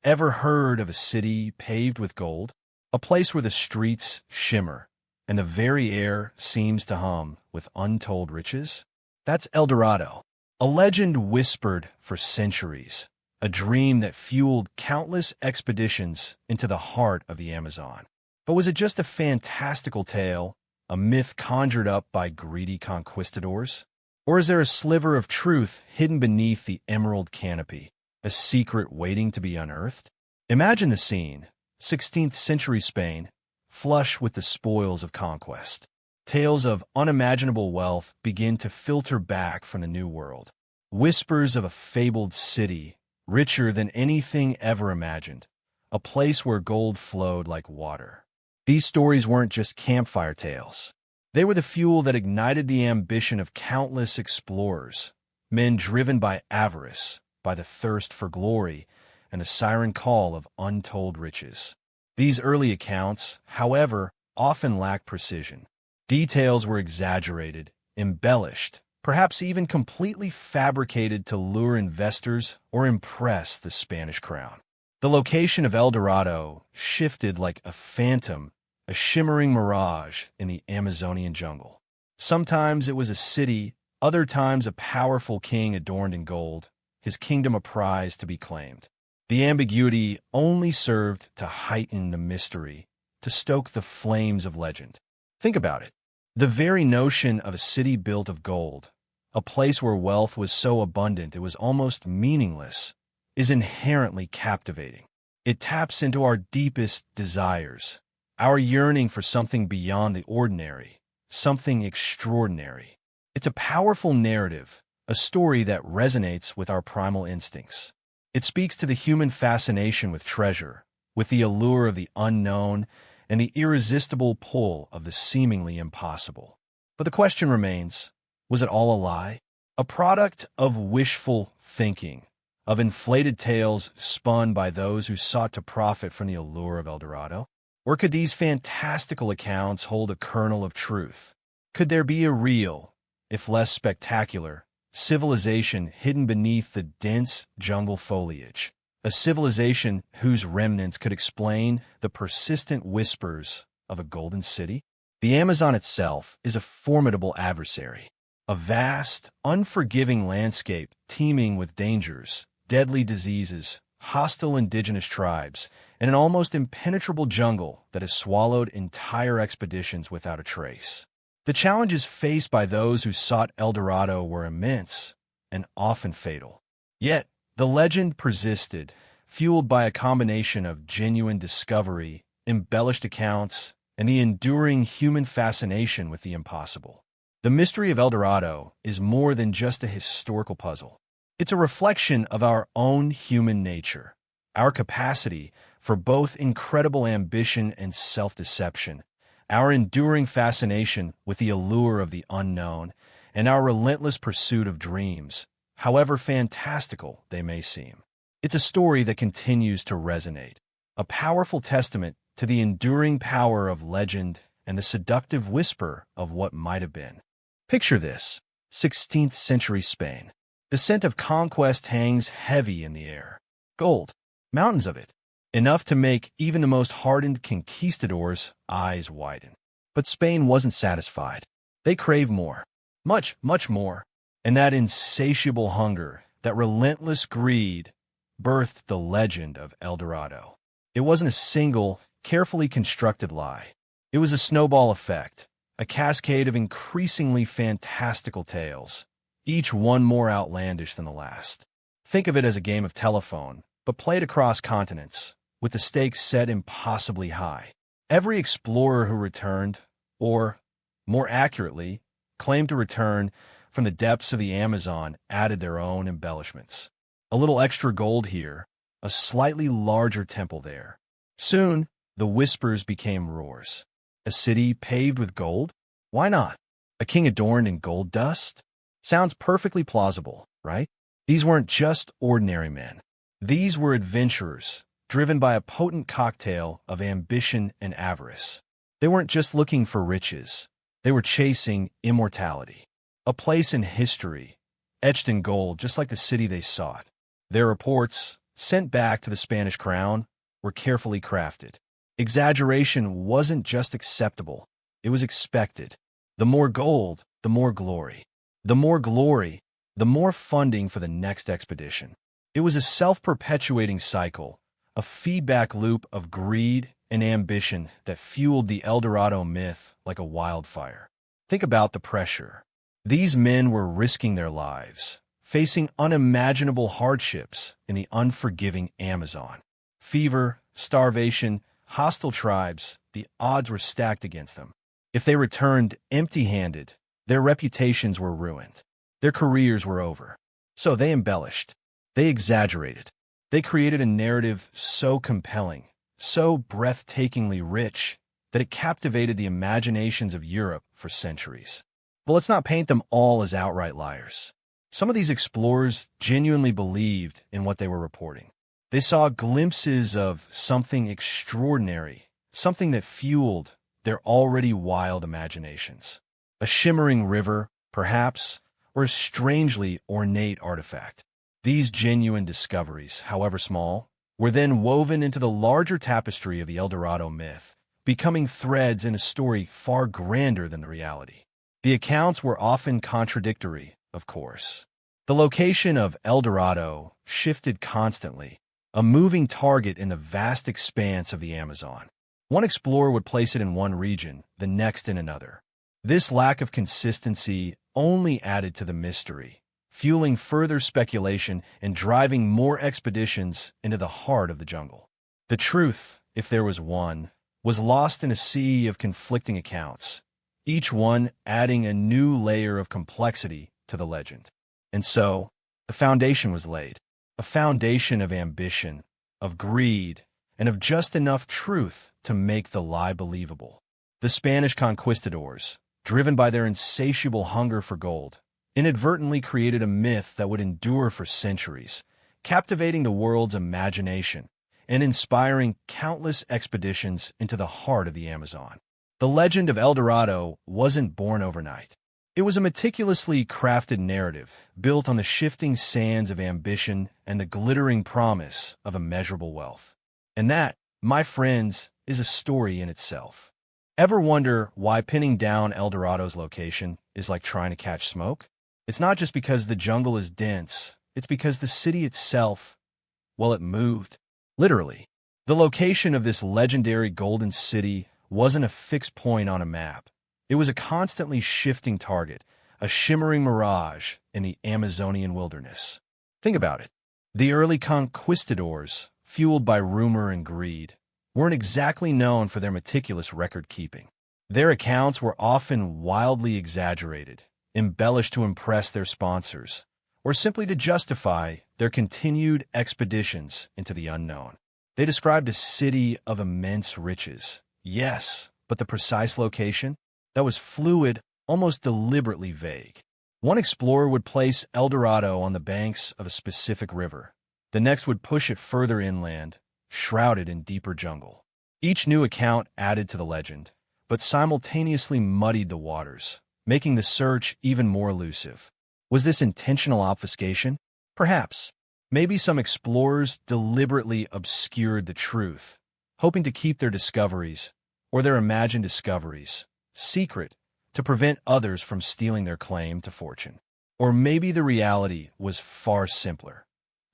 Ever heard of a city paved with gold? A place where the streets shimmer and the very air seems to hum with untold riches? That's Eldorado, a legend whispered for centuries, a dream that fueled countless expeditions into the heart of the Amazon. But was it just a fantastical tale, a myth conjured up by greedy conquistadors? Or is there a sliver of truth hidden beneath the emerald canopy, a secret waiting to be unearthed? Imagine the scene, 16th century Spain, flush with the spoils of conquest. Tales of unimaginable wealth begin to filter back from the New World. Whispers of a fabled city, richer than anything ever imagined, a place where gold flowed like water. These stories weren't just campfire tales. They were the fuel that ignited the ambition of countless explorers, men driven by avarice, by the thirst for glory, and the siren call of untold riches. These early accounts, however, often lacked precision. Details were exaggerated, embellished, perhaps even completely fabricated to lure investors or impress the Spanish crown. The location of Eldorado shifted like a phantom, a shimmering mirage in the Amazonian jungle. Sometimes it was a city, other times a powerful king adorned in gold, his kingdom a prize to be claimed. The ambiguity only served to heighten the mystery, to stoke the flames of legend. Think about it. The very notion of a city built of gold, a place where wealth was so abundant it was almost meaningless, is inherently captivating. It taps into our deepest desires, our yearning for something beyond the ordinary, something extraordinary. It's a powerful narrative, a story that resonates with our primal instincts. It speaks to the human fascination with treasure, with the allure of the unknown, and the irresistible pull of the seemingly impossible. But the question remains, was it all a lie? A product of wishful thinking, of inflated tales spun by those who sought to profit from the allure of Eldorado? Or could these fantastical accounts hold a kernel of truth? Could there be a real, if less spectacular, civilization hidden beneath the dense jungle foliage? A civilization whose remnants could explain the persistent whispers of a golden city? The Amazon itself is a formidable adversary, a vast, unforgiving landscape teeming with dangers, deadly diseases, hostile indigenous tribes, and an almost impenetrable jungle that has swallowed entire expeditions without a trace. The challenges faced by those who sought Eldorado were immense and often fatal. Yet, the legend persisted, fueled by a combination of genuine discovery, embellished accounts, and the enduring human fascination with the impossible. The mystery of Eldorado is more than just a historical puzzle. It's a reflection of our own human nature, our capacity for both incredible ambition and self-deception, our enduring fascination with the allure of the unknown, and our relentless pursuit of dreams, however fantastical they may seem. It's a story that continues to resonate, a powerful testament to the enduring power of legend and the seductive whisper of what might have been. Picture this, 16th century Spain. The scent of conquest hangs heavy in the air. Gold, mountains of it, enough to make even the most hardened conquistadors' eyes widen. But Spain wasn't satisfied. They craved more, much, much more. And that insatiable hunger, that relentless greed, birthed the legend of Eldorado. It wasn't a single, carefully constructed lie. It was a snowball effect, a cascade of increasingly fantastical tales, each one more outlandish than the last. Think of it as a game of telephone, but played across continents, with the stakes set impossibly high. Every explorer who returned, or, more accurately, claimed to return from the depths of the Amazon, added their own embellishments. A little extra gold here, a slightly larger temple there. Soon, the whispers became roars. A city paved with gold? Why not? A king adorned in gold dust? Sounds perfectly plausible, right? These weren't just ordinary men. These were adventurers, driven by a potent cocktail of ambition and avarice. They weren't just looking for riches. They were chasing immortality. A place in history, etched in gold just like the city they sought. Their reports, sent back to the Spanish crown, were carefully crafted. Exaggeration wasn't just acceptable, it was expected. The more gold, the more glory. The more glory, the more funding for the next expedition. It was a self-perpetuating cycle, a feedback loop of greed and ambition that fueled the Eldorado myth like a wildfire. Think about the pressure. These men were risking their lives, facing unimaginable hardships in the unforgiving Amazon. Fever, starvation, hostile tribes, the odds were stacked against them. If they returned empty-handed, their reputations were ruined. Their careers were over. So they embellished. They exaggerated. They created a narrative so compelling, so breathtakingly rich, that it captivated the imaginations of Europe for centuries. But let's not paint them all as outright liars. Some of these explorers genuinely believed in what they were reporting. They saw glimpses of something extraordinary, something that fueled their already wild imaginations. A shimmering river, perhaps, or a strangely ornate artifact. These genuine discoveries, however small, were then woven into the larger tapestry of the Eldorado myth, becoming threads in a story far grander than the reality. The accounts were often contradictory, of course. The location of Eldorado shifted constantly, a moving target in the vast expanse of the Amazon. One explorer would place it in one region, the next in another. This lack of consistency only added to the mystery, fueling further speculation and driving more expeditions into the heart of the jungle. The truth, if there was one, was lost in a sea of conflicting accounts, each one adding a new layer of complexity to the legend. And so, the foundation was laid, a foundation of ambition, of greed, and of just enough truth to make the lie believable. The Spanish conquistadors, driven by their insatiable hunger for gold, inadvertently created a myth that would endure for centuries, captivating the world's imagination and inspiring countless expeditions into the heart of the Amazon. The legend of Eldorado wasn't born overnight. It was a meticulously crafted narrative built on the shifting sands of ambition and the glittering promise of immeasurable wealth. And that, my friends, is a story in itself. Ever wonder why pinning down Eldorado's location is like trying to catch smoke? It's not just because the jungle is dense, it's because the city itself, well, it moved. Literally. The location of this legendary golden city wasn't a fixed point on a map. It was a constantly shifting target, a shimmering mirage in the Amazonian wilderness. Think about it. The early conquistadors, fueled by rumor and greed, weren't exactly known for their meticulous record-keeping. Their accounts were often wildly exaggerated, embellished to impress their sponsors, or simply to justify their continued expeditions into the unknown. They described a city of immense riches, yes, but the precise location? That was fluid, almost deliberately vague. One explorer would place Eldorado on the banks of a specific river. The next would push it further inland, shrouded in deeper jungle. Each new account added to the legend, but simultaneously muddied the waters, making the search even more elusive. Was this intentional obfuscation? Perhaps. Maybe some explorers deliberately obscured the truth, hoping to keep their discoveries, or their imagined discoveries, secret to prevent others from stealing their claim to fortune. Or maybe the reality was far simpler.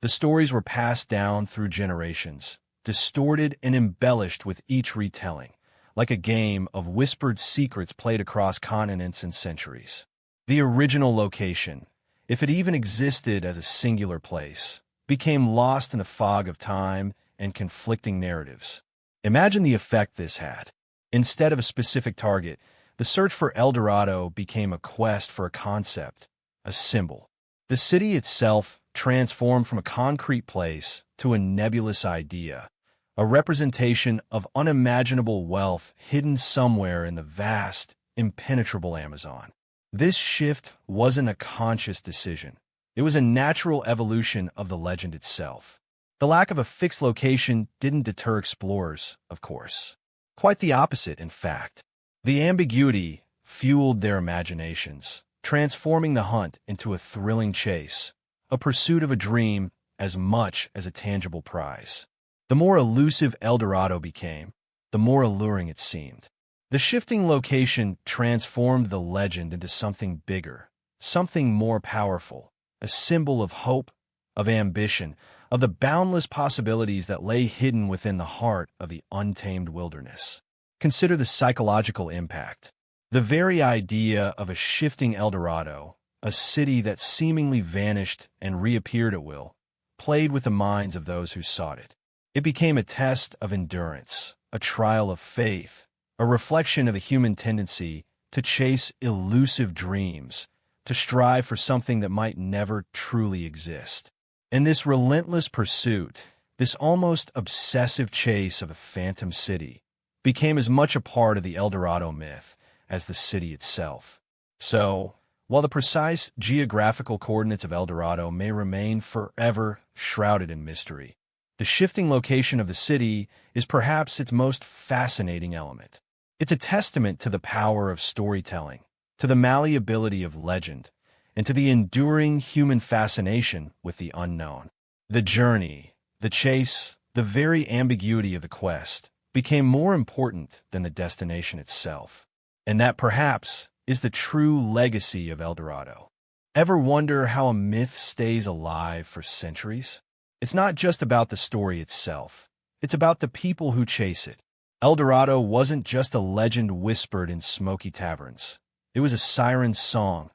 The stories were passed down through generations, distorted and embellished with each retelling, like a game of whispered secrets played across continents and centuries. The original location, if it even existed as a singular place, became lost in the fog of time and conflicting narratives. Imagine the effect this had. Instead of a specific target, the search for Eldorado became a quest for a concept, a symbol. The city itself transformed from a concrete place to a nebulous idea, a representation of unimaginable wealth hidden somewhere in the vast, impenetrable Amazon. This shift wasn't a conscious decision. It was a natural evolution of the legend itself. The lack of a fixed location didn't deter explorers, of course. Quite the opposite, in fact. The ambiguity fueled their imaginations, transforming the hunt into a thrilling chase, a pursuit of a dream as much as a tangible prize. The more elusive Eldorado became, the more alluring it seemed. The shifting location transformed the legend into something bigger, something more powerful, a symbol of hope, of ambition, of the boundless possibilities that lay hidden within the heart of the untamed wilderness. Consider the psychological impact. The very idea of a shifting Eldorado, a city that seemingly vanished and reappeared at will, played with the minds of those who sought it. It became a test of endurance, a trial of faith, a reflection of the human tendency to chase elusive dreams, to strive for something that might never truly exist. And this relentless pursuit, this almost obsessive chase of a phantom city, became as much a part of the Eldorado myth as the city itself. So, while the precise geographical coordinates of Eldorado may remain forever shrouded in mystery, the shifting location of the city is perhaps its most fascinating element. It's a testament to the power of storytelling, to the malleability of legend, and to the enduring human fascination with the unknown. The journey, the chase, the very ambiguity of the quest became more important than the destination itself. And that perhaps is the true legacy of Eldorado. Ever wonder how a myth stays alive for centuries? It's not just about the story itself. It's about the people who chase it. Eldorado wasn't just a legend whispered in smoky taverns. It was a siren's song,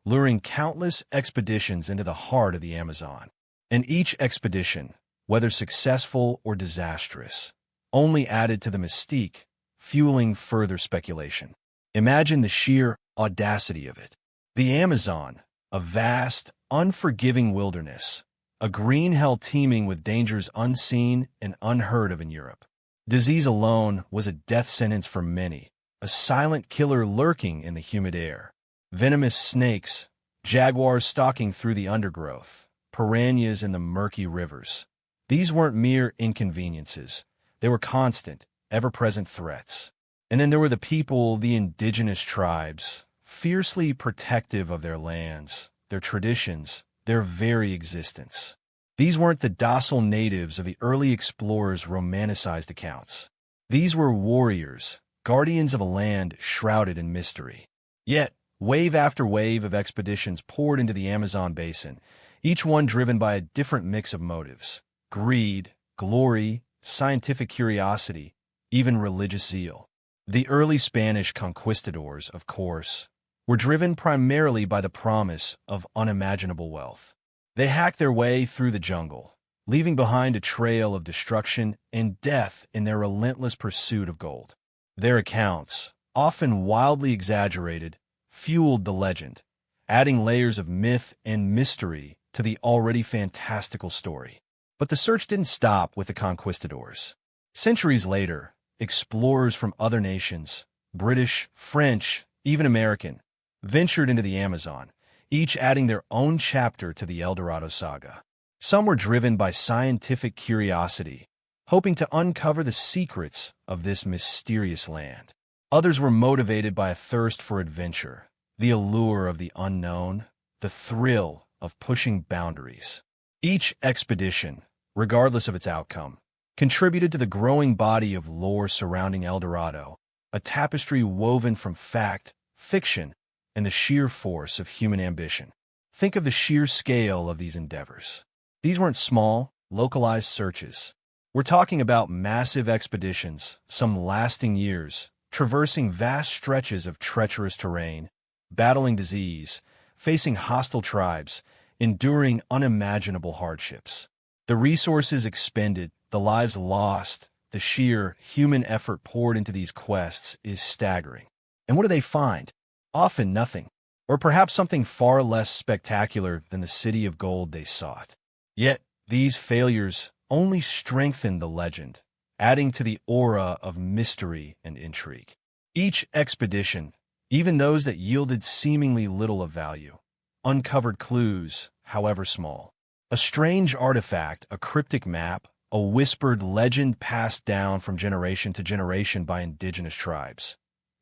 luring countless expeditions into the heart of the Amazon. And each expedition, whether successful or disastrous, only added to the mystique, fueling further speculation. Imagine the sheer audacity of it. The Amazon, a vast, unforgiving wilderness, a green hell teeming with dangers unseen and unheard of in Europe. Disease alone was a death sentence for many, a silent killer lurking in the humid air. Venomous snakes, jaguars stalking through the undergrowth, piranhas in the murky rivers. These weren't mere inconveniences. They were constant, ever-present threats. And then there were the people, the indigenous tribes, fiercely protective of their lands, their traditions, their very existence. These weren't the docile natives of the early explorers' romanticized accounts. These were warriors, guardians of a land shrouded in mystery. Yet, wave after wave of expeditions poured into the Amazon basin, each one driven by a different mix of motives: greed, glory, scientific curiosity, even religious zeal. The early Spanish conquistadors, of course, were driven primarily by the promise of unimaginable wealth. They hacked their way through the jungle, leaving behind a trail of destruction and death in their relentless pursuit of gold. Their accounts, often wildly exaggerated, fueled the legend, adding layers of myth and mystery to the already fantastical story. But the search didn't stop with the conquistadors. Centuries later, explorers from other nations, British, French, even American, ventured into the Amazon, each adding their own chapter to the Eldorado saga. Some were driven by scientific curiosity, hoping to uncover the secrets of this mysterious land. Others were motivated by a thirst for adventure, the allure of the unknown, the thrill of pushing boundaries. Each expedition, regardless of its outcome, contributed to the growing body of lore surrounding Eldorado, a tapestry woven from fact, fiction, and the sheer force of human ambition. Think of the sheer scale of these endeavors. These weren't small, localized searches. We're talking about massive expeditions, some lasting years, traversing vast stretches of treacherous terrain, battling disease, facing hostile tribes, enduring unimaginable hardships. The resources expended, the lives lost, the sheer human effort poured into these quests is staggering. And what do they find? Often nothing, or perhaps something far less spectacular than the city of gold they sought. Yet, these failures only strengthened the legend, adding to the aura of mystery and intrigue. Each expedition, even those that yielded seemingly little of value, uncovered clues, however small. A strange artifact, a cryptic map, a whispered legend passed down from generation to generation by indigenous tribes.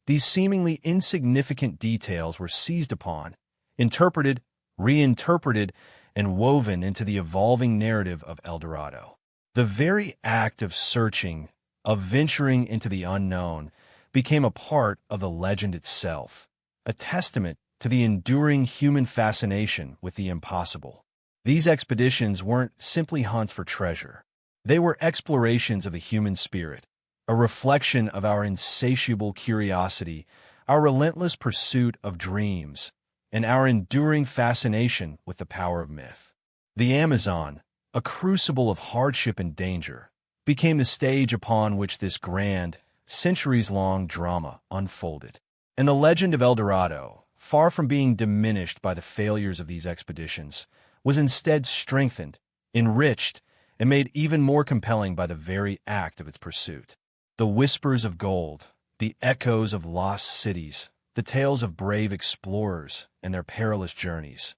These seemingly insignificant details were seized upon, interpreted, reinterpreted, and woven into the evolving narrative of Eldorado. The very act of searching, of venturing into the unknown, became a part of the legend itself, a testament to the enduring human fascination with the impossible. These expeditions weren't simply hunts for treasure. They were explorations of the human spirit, a reflection of our insatiable curiosity, our relentless pursuit of dreams, and our enduring fascination with the power of myth. The Amazon, a crucible of hardship and danger, became the stage upon which this grand, centuries-long drama unfolded. And the legend of Eldorado, far from being diminished by the failures of these expeditions, was instead strengthened, enriched, and made even more compelling by the very act of its pursuit. The whispers of gold, the echoes of lost cities, the tales of brave explorers and their perilous journeys.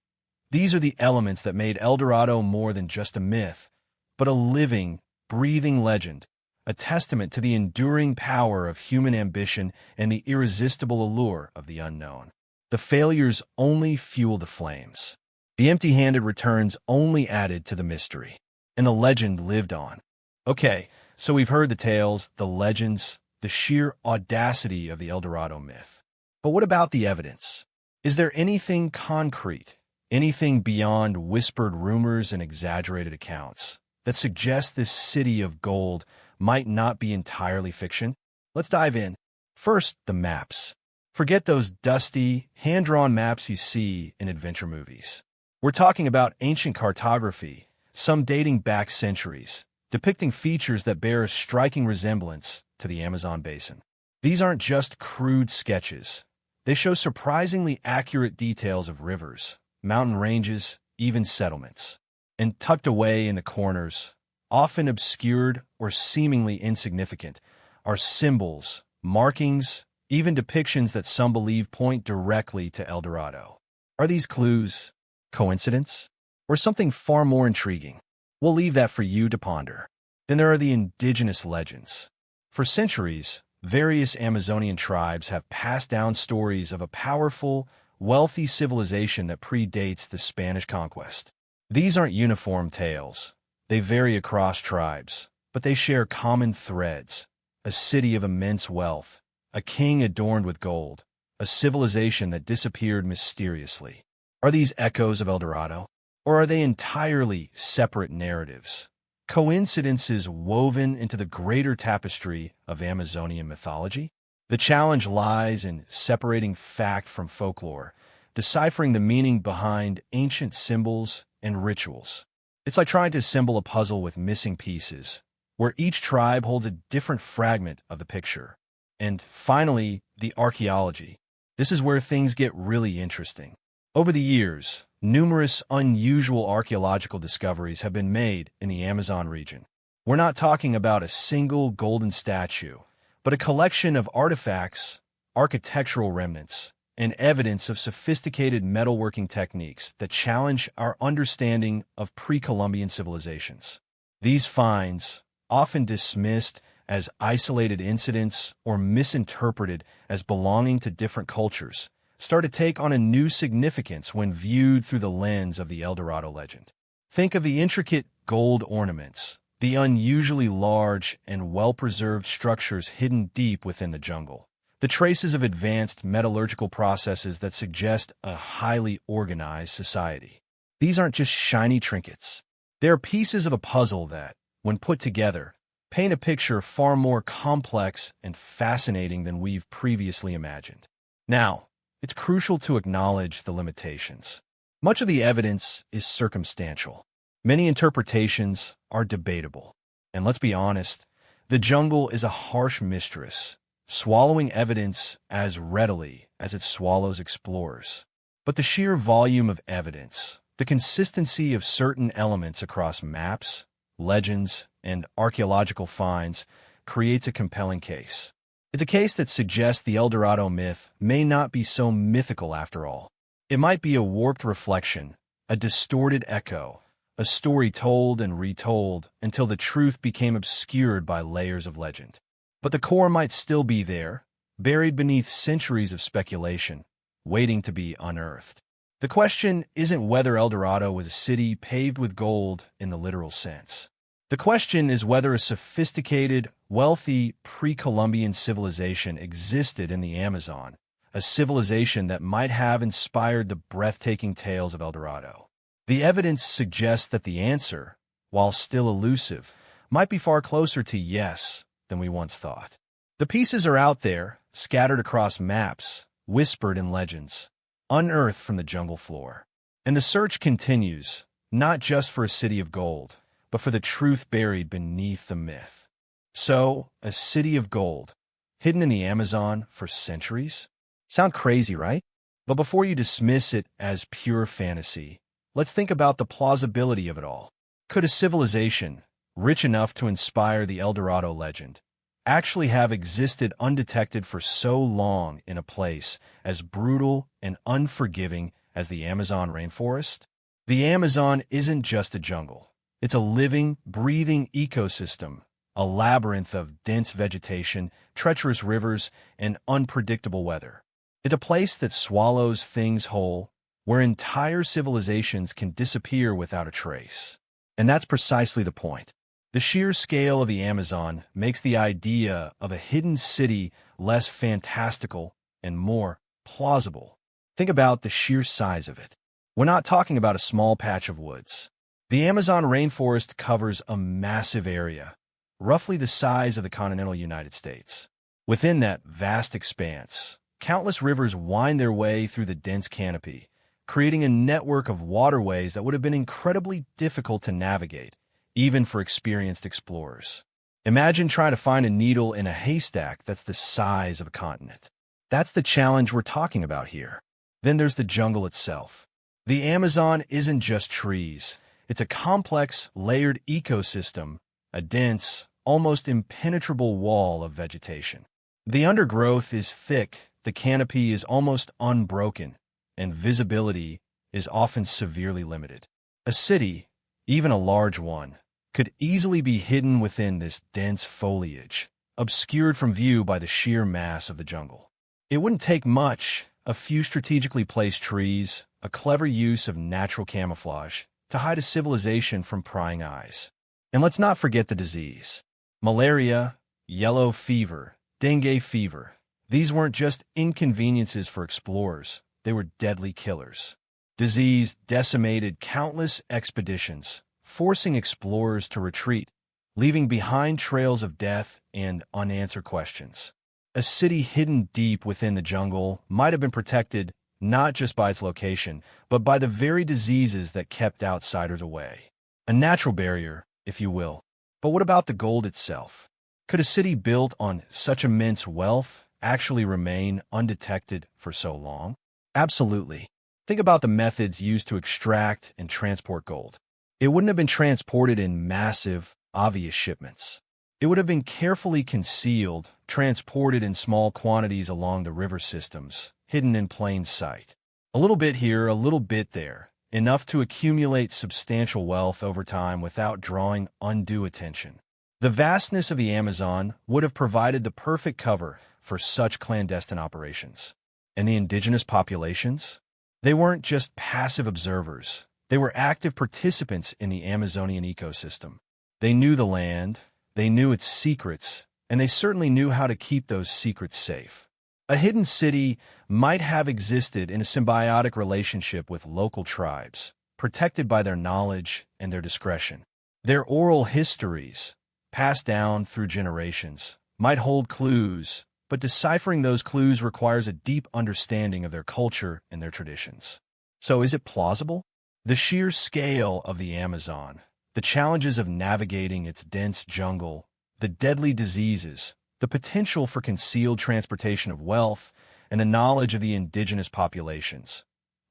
These are the elements that made Eldorado more than just a myth, but a living, breathing legend, a testament to the enduring power of human ambition and the irresistible allure of the unknown. The failures only fueled the flames. The empty-handed returns only added to the mystery, and the legend lived on. Okay, so we've heard the tales, the legends, the sheer audacity of the Eldorado myth. But what about the evidence? Is there anything concrete, anything beyond whispered rumors and exaggerated accounts, that suggests this city of gold might not be entirely fiction? Let's dive in. First, the maps. Forget those dusty, hand-drawn maps you see in adventure movies. We're talking about ancient cartography, some dating back centuries, depicting features that bear a striking resemblance to the Amazon basin. These aren't just crude sketches. They show surprisingly accurate details of rivers, mountain ranges, even settlements. And tucked away in the corners, often obscured or seemingly insignificant, are symbols, markings, even depictions that some believe point directly to Eldorado. Are these clues? Coincidence? Or something far more intriguing? We'll leave that for you to ponder. Then there are the indigenous legends. For centuries, various Amazonian tribes have passed down stories of a powerful, wealthy civilization that predates the Spanish conquest. These aren't uniform tales. They vary across tribes, but they share common threads. A city of immense wealth, a king adorned with gold, a civilization that disappeared mysteriously. Are these echoes of Eldorado? Or are they entirely separate narratives? Coincidences woven into the greater tapestry of Amazonian mythology? The challenge lies in separating fact from folklore, deciphering the meaning behind ancient symbols and rituals. It's like trying to assemble a puzzle with missing pieces, where each tribe holds a different fragment of the picture. And finally, the archaeology. This is where things get really interesting. Over the years, numerous unusual archaeological discoveries have been made in the Amazon region. We're not talking about a single golden statue, but a collection of artifacts, architectural remnants, and evidence of sophisticated metalworking techniques that challenge our understanding of pre-Columbian civilizations. These finds, often dismissed as isolated incidents or misinterpreted as belonging to different cultures, start to take on a new significance when viewed through the lens of the Eldorado legend. Think of the intricate gold ornaments, the unusually large and well-preserved structures hidden deep within the jungle, the traces of advanced metallurgical processes that suggest a highly organized society. These aren't just shiny trinkets. They are pieces of a puzzle that, when put together, paint a picture far more complex and fascinating than we've previously imagined. Now, it's crucial to acknowledge the limitations. Much of the evidence is circumstantial. Many interpretations are debatable. And let's be honest, the jungle is a harsh mistress, swallowing evidence as readily as it swallows explorers. But the sheer volume of evidence, the consistency of certain elements across maps, legends, and archaeological finds creates a compelling case. It's a case that suggests the Eldorado myth may not be so mythical after all. It might be a warped reflection, a distorted echo, a story told and retold until the truth became obscured by layers of legend. But the core might still be there, buried beneath centuries of speculation, waiting to be unearthed. The question isn't whether Eldorado was a city paved with gold in the literal sense. The question is whether a sophisticated, wealthy, pre-Columbian civilization existed in the Amazon, a civilization that might have inspired the breathtaking tales of Eldorado. The evidence suggests that the answer, while still elusive, might be far closer to yes than we once thought. The pieces are out there, scattered across maps, whispered in legends, unearthed from the jungle floor. And the search continues, not just for a city of gold, but for the truth buried beneath the myth. So, a city of gold, hidden in the Amazon for centuries? Sound crazy, right? But before you dismiss it as pure fantasy, let's think about the plausibility of it all. Could a civilization, rich enough to inspire the Eldorado legend, actually have existed undetected for so long in a place as brutal and unforgiving as the Amazon rainforest? The Amazon isn't just a jungle. It's a living, breathing ecosystem, a labyrinth of dense vegetation, treacherous rivers, and unpredictable weather. It's a place that swallows things whole, where entire civilizations can disappear without a trace. And that's precisely the point. The sheer scale of the Amazon makes the idea of a hidden city less fantastical and more plausible. Think about the sheer size of it. We're not talking about a small patch of woods. The Amazon rainforest covers a massive area, roughly the size of the continental United States. Within that vast expanse, countless rivers wind their way through the dense canopy, creating a network of waterways that would have been incredibly difficult to navigate, even for experienced explorers. Imagine trying to find a needle in a haystack that's the size of a continent. That's the challenge we're talking about here. Then there's the jungle itself. The Amazon isn't just trees. It's a complex, layered ecosystem, a dense, almost impenetrable wall of vegetation. The undergrowth is thick, the canopy is almost unbroken, and visibility is often severely limited. A city, even a large one, could easily be hidden within this dense foliage, obscured from view by the sheer mass of the jungle. It wouldn't take much, a few strategically placed trees, a clever use of natural camouflage, to hide a civilization from prying eyes. And let's not forget the disease. Malaria, yellow fever, dengue fever. These weren't just inconveniences for explorers, they were deadly killers. Disease decimated countless expeditions, forcing explorers to retreat, leaving behind trails of death and unanswered questions. A city hidden deep within the jungle might have been protected not just by its location, but by the very diseases that kept outsiders away. A natural barrier, if you will. But what about the gold itself? Could a city built on such immense wealth actually remain undetected for so long? Absolutely. Think about the methods used to extract and transport gold. It wouldn't have been transported in massive, obvious shipments. It would have been carefully concealed, transported in small quantities along the river systems, hidden in plain sight. A little bit here, a little bit there, enough to accumulate substantial wealth over time without drawing undue attention. The vastness of the Amazon would have provided the perfect cover for such clandestine operations. And the indigenous populations? They weren't just passive observers. They were active participants in the Amazonian ecosystem. They knew the land, they knew its secrets, and they certainly knew how to keep those secrets safe. A hidden city might have existed in a symbiotic relationship with local tribes, protected by their knowledge and their discretion. Their oral histories, passed down through generations, might hold clues, but deciphering those clues requires a deep understanding of their culture and their traditions. So is it plausible? The sheer scale of the Amazon, the challenges of navigating its dense jungle, the deadly diseases, the potential for concealed transportation of wealth, and the knowledge of the indigenous populations.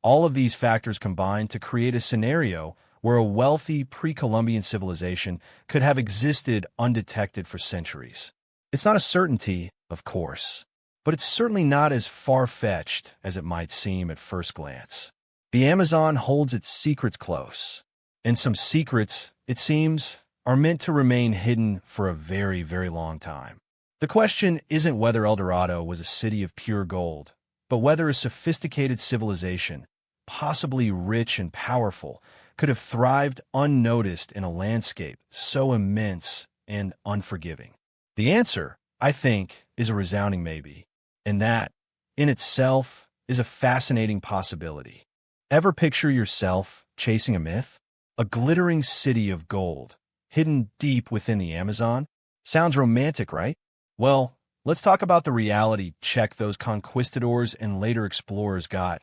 All of these factors combine to create a scenario where a wealthy pre-Columbian civilization could have existed undetected for centuries. It's not a certainty, of course, but it's certainly not as far-fetched as it might seem at first glance. The Amazon holds its secrets close, and some secrets, it seems, are meant to remain hidden for a very, very long time. The question isn't whether Eldorado was a city of pure gold, but whether a sophisticated civilization, possibly rich and powerful, could have thrived unnoticed in a landscape so immense and unforgiving? The answer, I think, is a resounding maybe, and that, in itself, is a fascinating possibility. Ever picture yourself chasing a myth? A glittering city of gold, hidden deep within the Amazon? Sounds romantic, right? Well, let's talk about the reality check those conquistadors and later explorers got,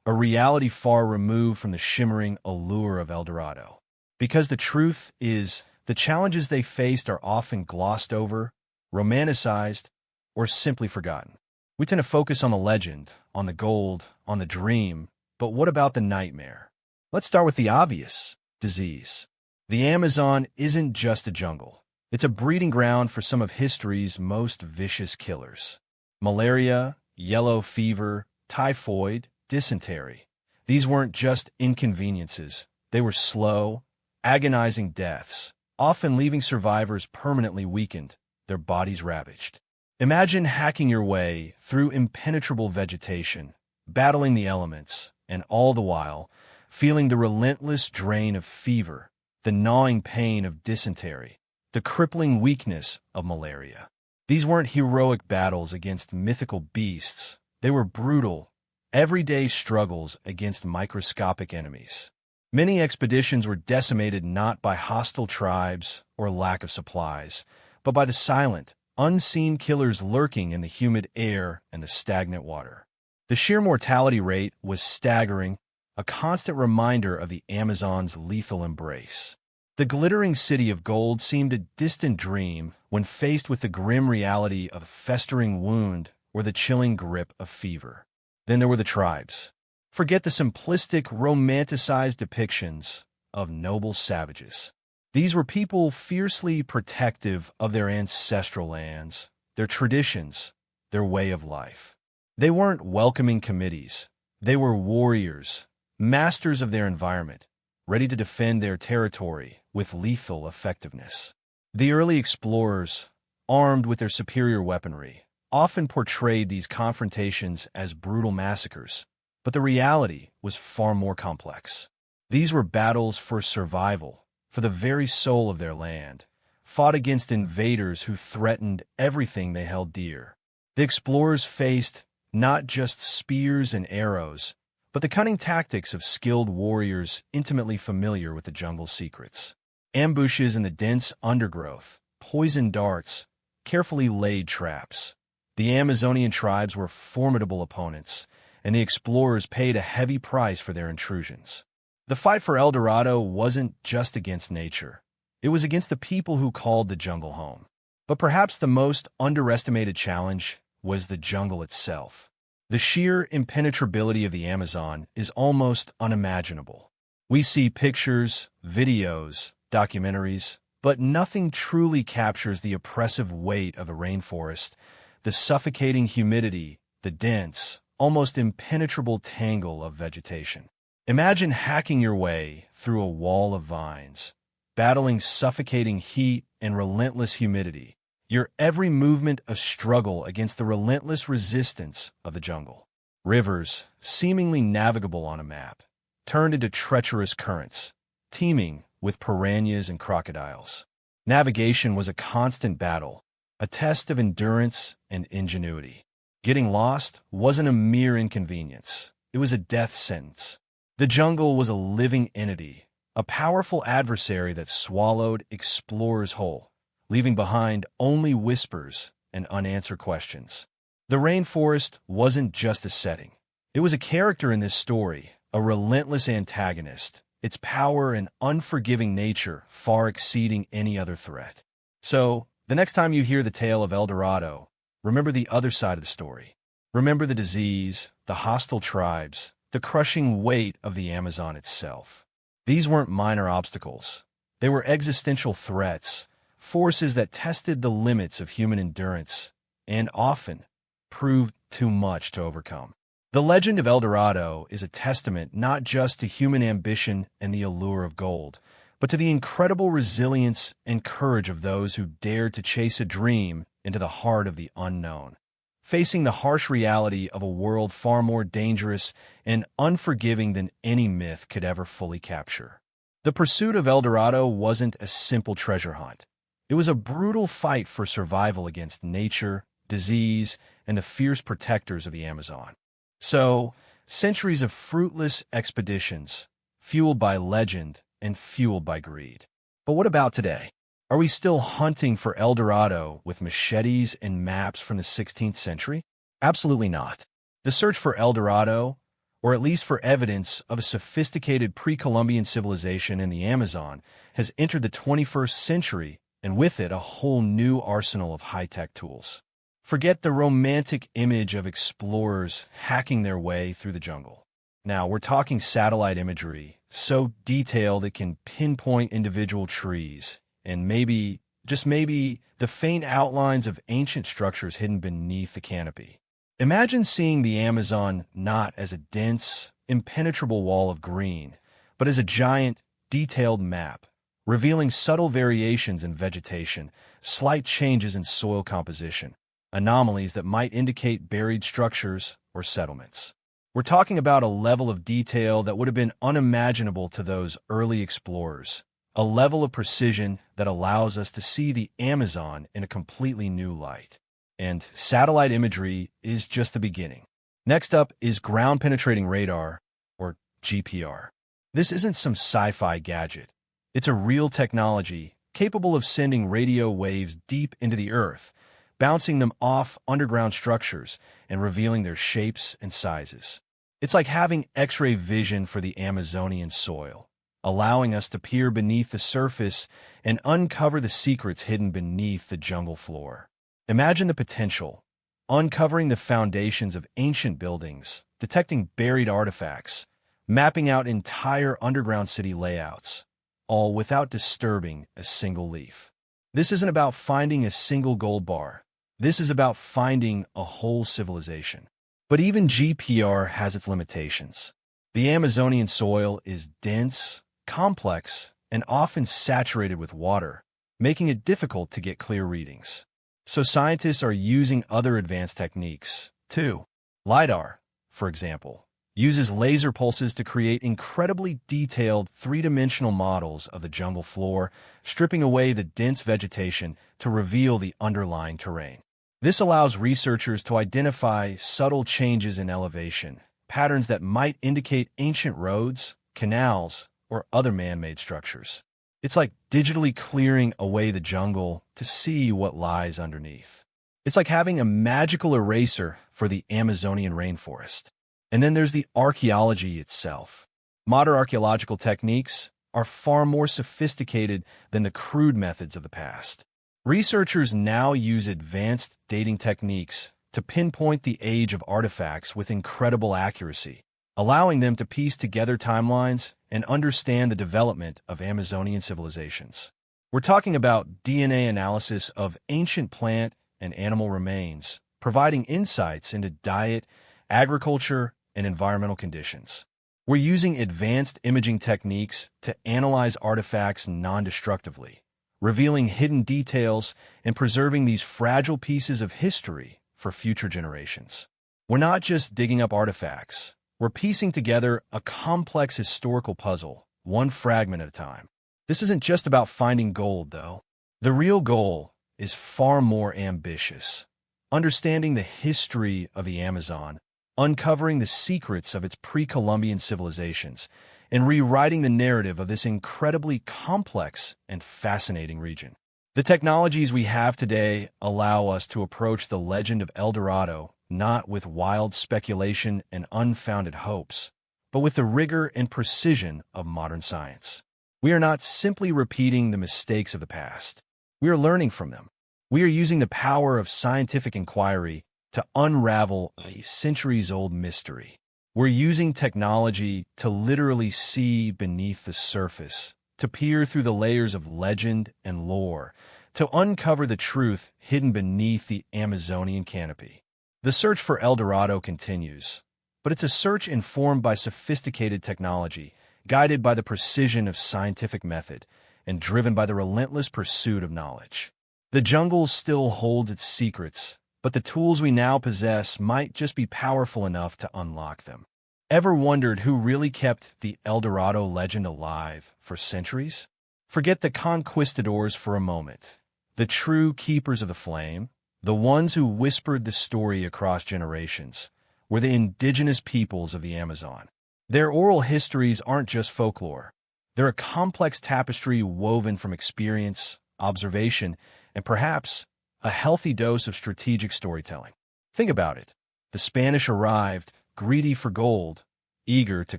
a reality far removed from the shimmering allure of Eldorado. Because the truth is, the challenges they faced are often glossed over, romanticized, or simply forgotten. We tend to focus on the legend, on the gold, on the dream, but what about the nightmare? Let's start with the obvious: disease. The Amazon isn't just a jungle. It's a breeding ground for some of history's most vicious killers. Malaria, yellow fever, typhoid, dysentery. These weren't just inconveniences. They were slow, agonizing deaths, often leaving survivors permanently weakened, their bodies ravaged. Imagine hacking your way through impenetrable vegetation, battling the elements, and all the while, feeling the relentless drain of fever, the gnawing pain of dysentery, the crippling weakness of malaria. These weren't heroic battles against mythical beasts. They were brutal, everyday struggles against microscopic enemies. Many expeditions were decimated not by hostile tribes or lack of supplies, but by the silent, unseen killers lurking in the humid air and the stagnant water. The sheer mortality rate was staggering, a constant reminder of the Amazon's lethal embrace. The glittering city of gold seemed a distant dream when faced with the grim reality of a festering wound or the chilling grip of fever. Then there were the tribes. Forget the simplistic, romanticized depictions of noble savages. These were people fiercely protective of their ancestral lands, their traditions, their way of life. They weren't welcoming committees. They were warriors, masters of their environment, ready to defend their territory with lethal effectiveness. The early explorers, armed with their superior weaponry, often portrayed these confrontations as brutal massacres, but the reality was far more complex. These were battles for survival, for the very soul of their land, fought against invaders who threatened everything they held dear. The explorers faced not just spears and arrows, but the cunning tactics of skilled warriors intimately familiar with the jungle's secrets. Ambushes in the dense undergrowth, poisoned darts, carefully laid traps. The Amazonian tribes were formidable opponents, and the explorers paid a heavy price for their intrusions. The fight for Eldorado wasn't just against nature. It was against the people who called the jungle home. But perhaps the most underestimated challenge was the jungle itself. The sheer impenetrability of the Amazon is almost unimaginable. We see pictures, videos, documentaries, but nothing truly captures the oppressive weight of a rainforest, the suffocating humidity, the dense, almost impenetrable tangle of vegetation. Imagine hacking your way through a wall of vines, battling suffocating heat and relentless humidity, your every movement a struggle against the relentless resistance of the jungle. Rivers, seemingly navigable on a map, turned into treacherous currents, teeming with piranhas and crocodiles. Navigation was a constant battle, a test of endurance and ingenuity. Getting lost wasn't a mere inconvenience. It was a death sentence. The jungle was a living entity, a powerful adversary that swallowed explorers whole, leaving behind only whispers and unanswered questions. The rainforest wasn't just a setting. It was a character in this story, a relentless antagonist, its power and unforgiving nature far exceeding any other threat. So, the next time you hear the tale of Eldorado, remember the other side of the story. Remember the disease, the hostile tribes, the crushing weight of the Amazon itself. These weren't minor obstacles. They were existential threats, forces that tested the limits of human endurance and often proved too much to overcome. The legend of Eldorado is a testament not just to human ambition and the allure of gold, but to the incredible resilience and courage of those who dared to chase a dream into the heart of the unknown. facing the harsh reality of a world far more dangerous and unforgiving than any myth could ever fully capture. The pursuit of Eldorado wasn't a simple treasure hunt. It was a brutal fight for survival against nature, disease, and the fierce protectors of the Amazon. So, centuries of fruitless expeditions, fueled by legend and fueled by greed. But what about today? Are we still hunting for Eldorado with machetes and maps from the 16th century? Absolutely not. The search for Eldorado, or at least for evidence of a sophisticated pre-Columbian civilization in the Amazon, has entered the 21st century, and with it a whole new arsenal of high-tech tools. Forget the romantic image of explorers hacking their way through the jungle. Now, we're talking satellite imagery, so detailed it can pinpoint individual trees, and maybe, just maybe, the faint outlines of ancient structures hidden beneath the canopy. Imagine seeing the Amazon not as a dense, impenetrable wall of green, but as a giant, detailed map, revealing subtle variations in vegetation, slight changes in soil composition, anomalies that might indicate buried structures or settlements. We're talking about a level of detail that would have been unimaginable to those early explorers, a level of precision that allows us to see the Amazon in a completely new light. And satellite imagery is just the beginning. Next up is ground-penetrating radar, or GPR. This isn't some sci-fi gadget. It's a real technology capable of sending radio waves deep into the earth, bouncing them off underground structures and revealing their shapes and sizes. It's like having X-ray vision for the Amazonian soil, allowing us to peer beneath the surface and uncover the secrets hidden beneath the jungle floor. Imagine the potential, uncovering the foundations of ancient buildings, detecting buried artifacts, mapping out entire underground city layouts, all without disturbing a single leaf. This isn't about finding a single gold bar. This is about finding a whole civilization. But even GPR has its limitations. The Amazonian soil is dense, complex, and often saturated with water, making it difficult to get clear readings. So scientists are using other advanced techniques, too. LiDAR, for example, uses laser pulses to create incredibly detailed three-dimensional models of the jungle floor, stripping away the dense vegetation to reveal the underlying terrain. This allows researchers to identify subtle changes in elevation, patterns that might indicate ancient roads, canals, or other man-made structures. It's like digitally clearing away the jungle to see what lies underneath. It's like having a magical eraser for the Amazonian rainforest. And then there's the archaeology itself. Modern archaeological techniques are far more sophisticated than the crude methods of the past. Researchers now use advanced dating techniques to pinpoint the age of artifacts with incredible accuracy, allowing them to piece together timelines and understand the development of Amazonian civilizations. We're talking about DNA analysis of ancient plant and animal remains, providing insights into diet, agriculture, and environmental conditions. We're using advanced imaging techniques to analyze artifacts non-destructively, revealing hidden details and preserving these fragile pieces of history for future generations. We're not just digging up artifacts. We're piecing together a complex historical puzzle, one fragment at a time. This isn't just about finding gold, though. The real goal is far more ambitious. Understanding the history of the Amazon, uncovering the secrets of its pre-Columbian civilizations, and rewriting the narrative of this incredibly complex and fascinating region. The technologies we have today allow us to approach the legend of Eldorado not with wild speculation and unfounded hopes, but with the rigor and precision of modern science. We are not simply repeating the mistakes of the past. We are learning from them. We are using the power of scientific inquiry to unravel a centuries-old mystery. We're using technology to literally see beneath the surface, to peer through the layers of legend and lore, to uncover the truth hidden beneath the Amazonian canopy. The search for Eldorado continues, but it's a search informed by sophisticated technology, guided by the precision of scientific method, and driven by the relentless pursuit of knowledge. The jungle still holds its secrets, but the tools we now possess might just be powerful enough to unlock them. Ever wondered who really kept the Eldorado legend alive for centuries? Forget the conquistadors for a moment. The true keepers of the flame, the ones who whispered the story across generations, were the indigenous peoples of the Amazon. Their oral histories aren't just folklore. They're a complex tapestry woven from experience, observation, and perhaps a healthy dose of strategic storytelling. Think about it. The Spanish arrived, greedy for gold, eager to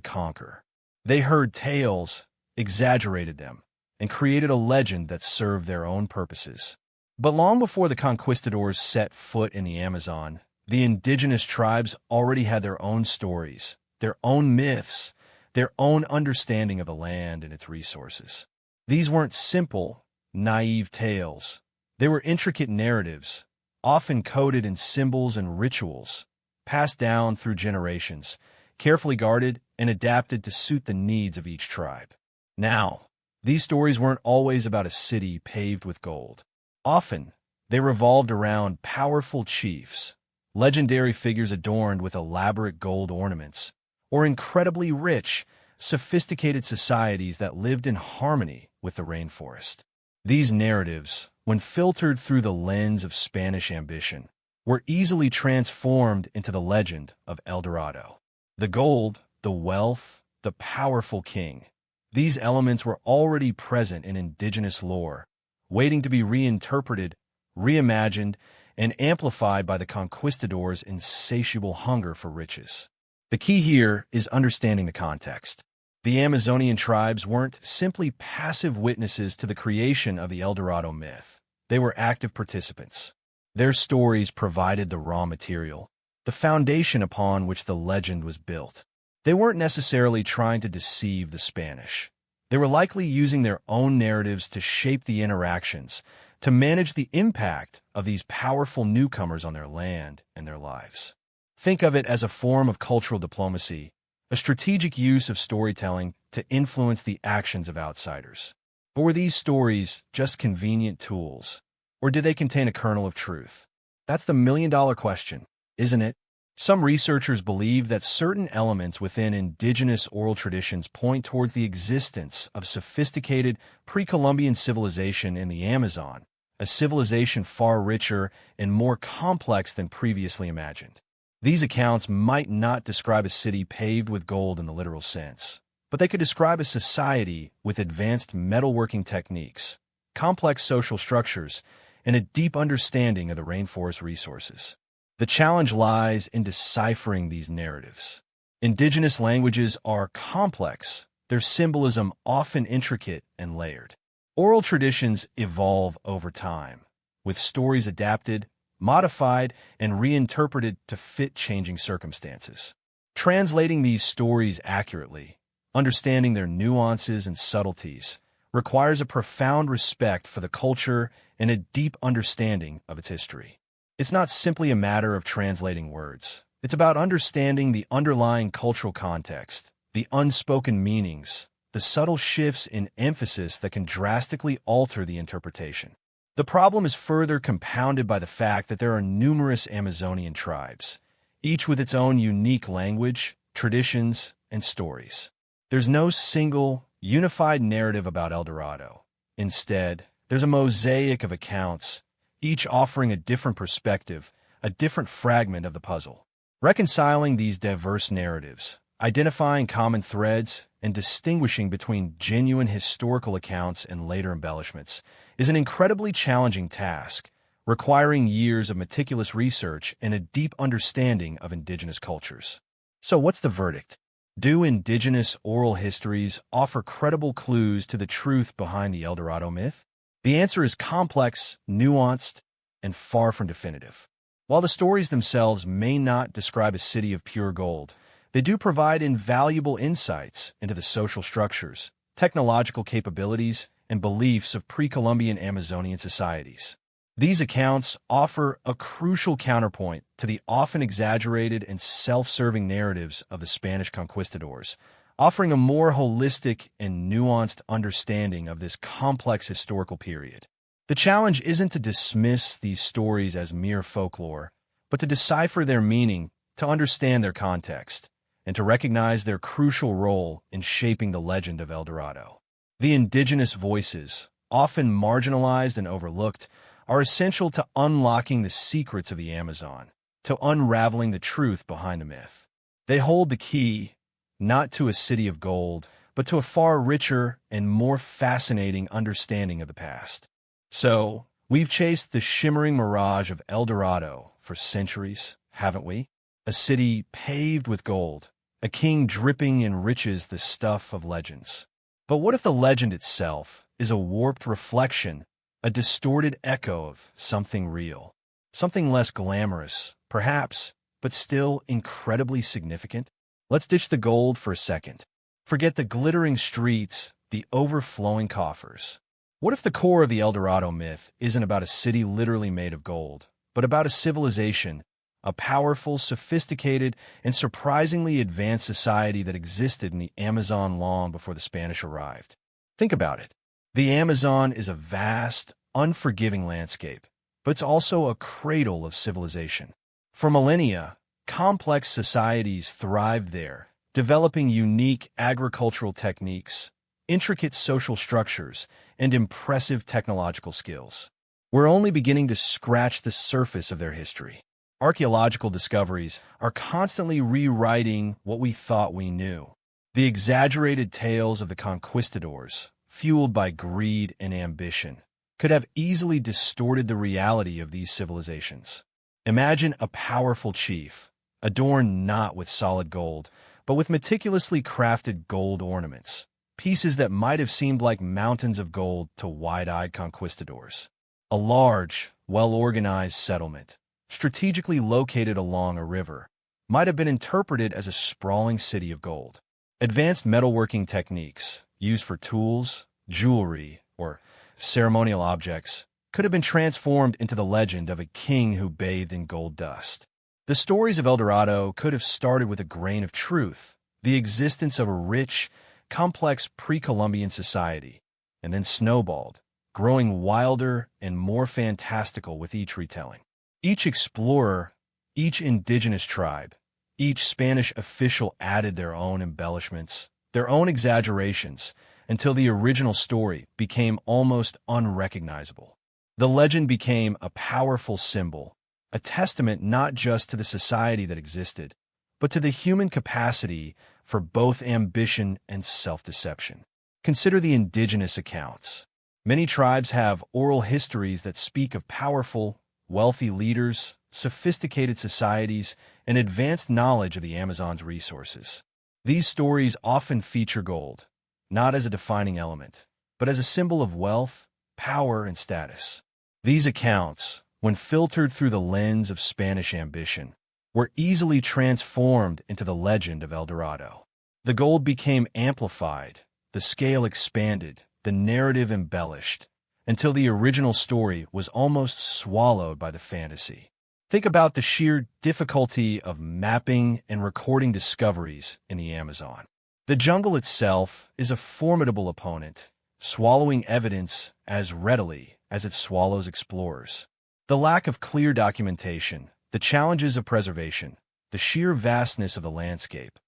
conquer. They heard tales, exaggerated them, and created a legend that served their own purposes. But long before the conquistadors set foot in the Amazon, the indigenous tribes already had their own stories, their own myths, their own understanding of the land and its resources. These weren't simple, naive tales. They were intricate narratives, often coded in symbols and rituals, passed down through generations, carefully guarded and adapted to suit the needs of each tribe. Now, these stories weren't always about a city paved with gold. Often, they revolved around powerful chiefs, legendary figures adorned with elaborate gold ornaments, or incredibly rich, sophisticated societies that lived in harmony with the rainforest. These narratives, when filtered through the lens of Spanish ambition, were easily transformed into the legend of Eldorado. The gold, the wealth, the powerful king. These elements were already present in indigenous lore, waiting to be reinterpreted, reimagined, and amplified by the conquistadors' insatiable hunger for riches. The key here is understanding the context. The Amazonian tribes weren't simply passive witnesses to the creation of the Eldorado myth. They were active participants. Their stories provided the raw material, the foundation upon which the legend was built. They weren't necessarily trying to deceive the Spanish. They were likely using their own narratives to shape the interactions, to manage the impact of these powerful newcomers on their land and their lives. Think of it as a form of cultural diplomacy, a strategic use of storytelling to influence the actions of outsiders. But were these stories just convenient tools, or did they contain a kernel of truth? That's the million-dollar question, isn't it? Some researchers believe that certain elements within indigenous oral traditions point towards the existence of sophisticated pre-Columbian civilization in the Amazon, a civilization far richer and more complex than previously imagined. These accounts might not describe a city paved with gold in the literal sense, but they could describe a society with advanced metalworking techniques, complex social structures, and a deep understanding of the rainforest resources. The challenge lies in deciphering these narratives. Indigenous languages are complex, their symbolism often intricate and layered. Oral traditions evolve over time, with stories adapted, modified, and reinterpreted to fit changing circumstances. Translating these stories accurately, understanding their nuances and subtleties, requires a profound respect for the culture and a deep understanding of its history. It's not simply a matter of translating words. It's about understanding the underlying cultural context, the unspoken meanings, the subtle shifts in emphasis that can drastically alter the interpretation. The problem is further compounded by the fact that there are numerous Amazonian tribes, each with its own unique language, traditions, and stories. There's no single, unified narrative about Eldorado. Instead, there's a mosaic of accounts, each offering a different perspective, a different fragment of the puzzle. Reconciling these diverse narratives, identifying common threads, and distinguishing between genuine historical accounts and later embellishments is an incredibly challenging task, requiring years of meticulous research and a deep understanding of indigenous cultures. So what's the verdict? Do indigenous oral histories offer credible clues to the truth behind the Eldorado myth? The answer is complex, nuanced, and far from definitive. While the stories themselves may not describe a city of pure gold, they do provide invaluable insights into the social structures, technological capabilities, and beliefs of pre-Columbian Amazonian societies. These accounts offer a crucial counterpoint to the often exaggerated and self-serving narratives of the Spanish conquistadors, offering a more holistic and nuanced understanding of this complex historical period. The challenge isn't to dismiss these stories as mere folklore, but to decipher their meaning, to understand their context, and to recognize their crucial role in shaping the legend of Eldorado. The indigenous voices, often marginalized and overlooked, are essential to unlocking the secrets of the Amazon, to unraveling the truth behind the myth. They hold the key, not to a city of gold, but to a far richer and more fascinating understanding of the past. So, we've chased the shimmering mirage of Eldorado for centuries, haven't we? A city paved with gold, a king dripping in riches, the stuff of legends. But what if the legend itself is a warped reflection, a distorted echo of something real? Something less glamorous, perhaps, but still incredibly significant? Let's ditch the gold for a second. Forget the glittering streets, the overflowing coffers. What if the core of the Eldorado myth isn't about a city literally made of gold, but about a civilization, a powerful, sophisticated, and surprisingly advanced society that existed in the Amazon long before the Spanish arrived? Think about it. The Amazon is a vast, unforgiving landscape, but it's also a cradle of civilization. For millennia, complex societies thrived there, developing unique agricultural techniques, intricate social structures, and impressive technological skills. We're only beginning to scratch the surface of their history. Archaeological discoveries are constantly rewriting what we thought we knew. The exaggerated tales of the conquistadors, fueled by greed and ambition, could have easily distorted the reality of these civilizations. Imagine a powerful chief, adorned not with solid gold, but with meticulously crafted gold ornaments, pieces that might have seemed like mountains of gold to wide-eyed conquistadors. A large, well-organized settlement, strategically located along a river, might have been interpreted as a sprawling city of gold. Advanced metalworking techniques, used for tools, jewelry, or ceremonial objects, could have been transformed into the legend of a king who bathed in gold dust. The stories of Eldorado could have started with a grain of truth, the existence of a rich, complex pre-Columbian society, and then snowballed, growing wilder and more fantastical with each retelling. Each explorer, each indigenous tribe, each Spanish official added their own embellishments, their own exaggerations, until the original story became almost unrecognizable. The legend became a powerful symbol, a testament not just to the society that existed, but to the human capacity for both ambition and self-deception. Consider the indigenous accounts. Many tribes have oral histories that speak of powerful, wealthy leaders, sophisticated societies, and advanced knowledge of the Amazon's resources. These stories often feature gold, not as a defining element, but as a symbol of wealth, power, and status. These accounts, when filtered through the lens of Spanish ambition, were easily transformed into the legend of Eldorado. The gold became amplified, the scale expanded, the narrative embellished, until the original story was almost swallowed by the fantasy. Think about the sheer difficulty of mapping and recording discoveries in the Amazon. The jungle itself is a formidable opponent, swallowing evidence as readily as it swallows explorers. The lack of clear documentation, the challenges of preservation, the sheer vastness of the landscape,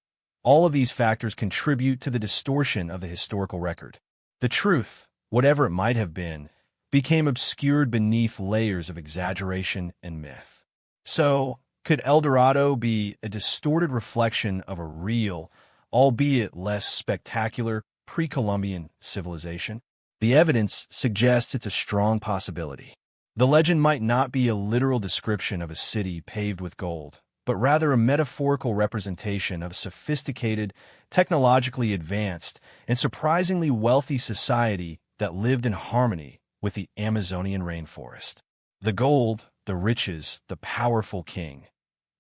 all of these factors contribute to the distortion of the historical record. The truth, whatever it might have been, became obscured beneath layers of exaggeration and myth. So, could Eldorado be a distorted reflection of a real, albeit less spectacular, pre-Columbian civilization? The evidence suggests it's a strong possibility. The legend might not be a literal description of a city paved with gold, but rather a metaphorical representation of a sophisticated, technologically advanced, and surprisingly wealthy society that lived in harmony with the Amazonian rainforest. The gold, the riches, the powerful king.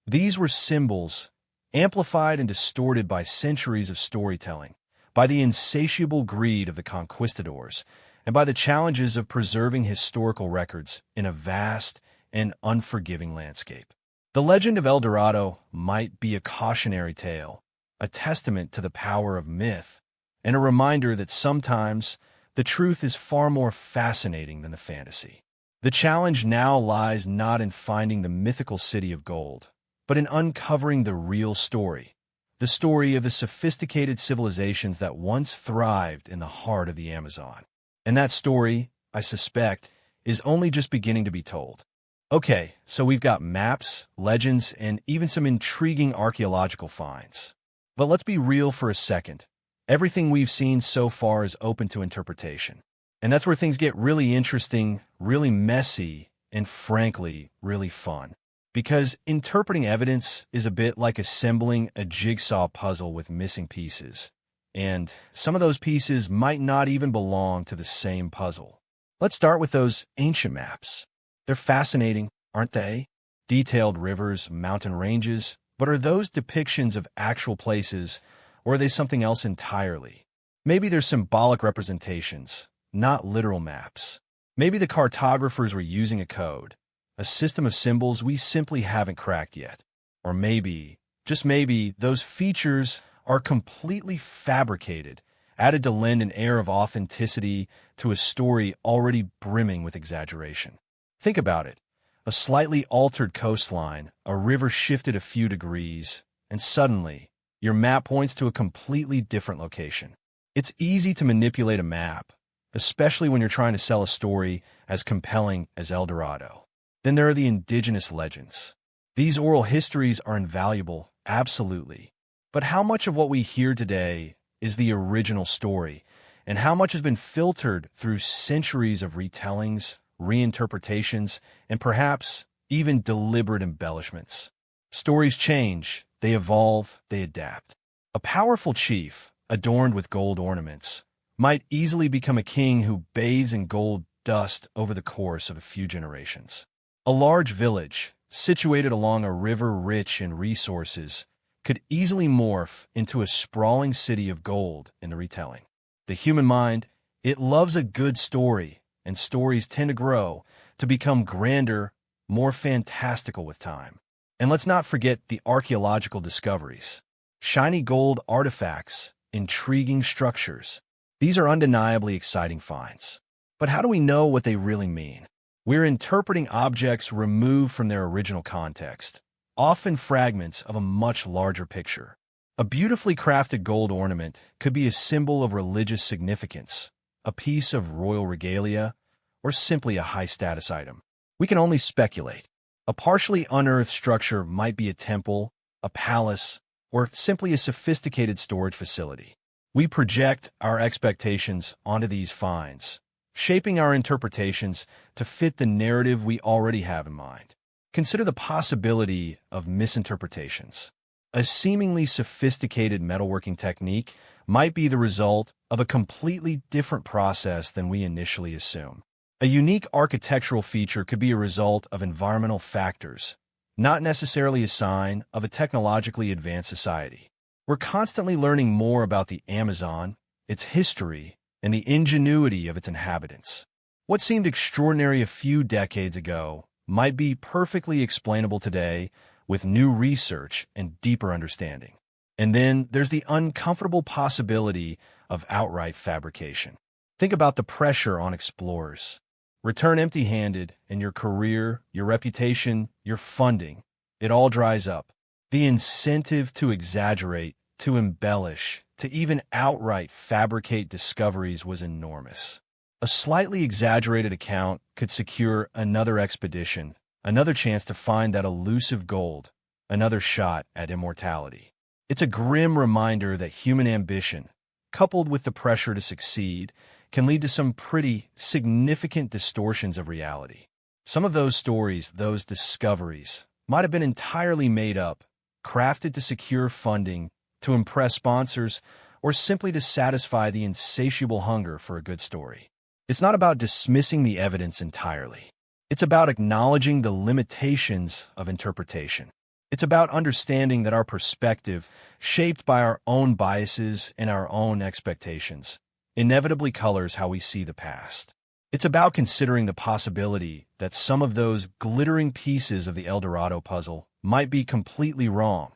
These were symbols, amplified and distorted by centuries of storytelling, by the insatiable greed of the conquistadors, and by the challenges of preserving historical records in a vast and unforgiving landscape. The legend of Eldorado might be a cautionary tale, a testament to the power of myth, and a reminder that sometimes the truth is far more fascinating than the fantasy. The challenge now lies not in finding the mythical city of gold, but in uncovering the real story, the story of the sophisticated civilizations that once thrived in the heart of the Amazon. And that story, I suspect, is only just beginning to be told. Okay, so we've got maps, legends, and even some intriguing archaeological finds. But let's be real for a second. Everything we've seen so far is open to interpretation. And that's where things get really interesting, really messy, and frankly, really fun. Because interpreting evidence is a bit like assembling a jigsaw puzzle with missing pieces. And some of those pieces might not even belong to the same puzzle. Let's start with those ancient maps. They're fascinating, aren't they? Detailed rivers, mountain ranges, but are those depictions of actual places, or are they something else entirely? Maybe they're symbolic representations, not literal maps. Maybe the cartographers were using a code, a system of symbols we simply haven't cracked yet. Or maybe, just maybe, those features are completely fabricated, added to lend an air of authenticity to a story already brimming with exaggeration. Think about it. A slightly altered coastline, a river shifted a few degrees, and suddenly, your map points to a completely different location. It's easy to manipulate a map, especially when you're trying to sell a story as compelling as Eldorado. Then there are the indigenous legends. These oral histories are invaluable, absolutely. But how much of what we hear today is the original story, and how much has been filtered through centuries of retellings, reinterpretations, and perhaps even deliberate embellishments? Stories change, they evolve, they adapt. A powerful chief, adorned with gold ornaments, might easily become a king who bathes in gold dust over the course of a few generations. A large village, situated along a river rich in resources, could easily morph into a sprawling city of gold in the retelling. The human mind, it loves a good story, and stories tend to grow, to become grander, more fantastical with time. And let's not forget the archaeological discoveries. Shiny gold artifacts, intriguing structures. These are undeniably exciting finds. But how do we know what they really mean? We're interpreting objects removed from their original context, often fragments of a much larger picture. A beautifully crafted gold ornament could be a symbol of religious significance, a piece of royal regalia, or simply a high-status item. We can only speculate. A partially unearthed structure might be a temple, a palace, or simply a sophisticated storage facility. We project our expectations onto these finds, shaping our interpretations to fit the narrative we already have in mind. Consider the possibility of misinterpretations. A seemingly sophisticated metalworking technique might be the result of a completely different process than we initially assume. A unique architectural feature could be a result of environmental factors, not necessarily a sign of a technologically advanced society. We're constantly learning more about the Amazon, its history, and the ingenuity of its inhabitants. What seemed extraordinary a few decades ago might be perfectly explainable today with new research and deeper understanding. And then there's the uncomfortable possibility of outright fabrication. Think about the pressure on explorers. Return empty-handed, and your career, your reputation, your funding, it all dries up. The incentive to exaggerate, to embellish, to even outright fabricate discoveries was enormous. A slightly exaggerated account could secure another expedition, another chance to find that elusive gold, another shot at immortality. It's a grim reminder that human ambition, coupled with the pressure to succeed, can lead to some pretty significant distortions of reality. Some of those stories, those discoveries, might have been entirely made up, crafted to secure funding, to impress sponsors, or simply to satisfy the insatiable hunger for a good story. It's not about dismissing the evidence entirely. It's about acknowledging the limitations of interpretation. It's about understanding that our perspective, shaped by our own biases and our own expectations, inevitably colors how we see the past. It's about considering the possibility that some of those glittering pieces of the Eldorado puzzle might be completely wrong,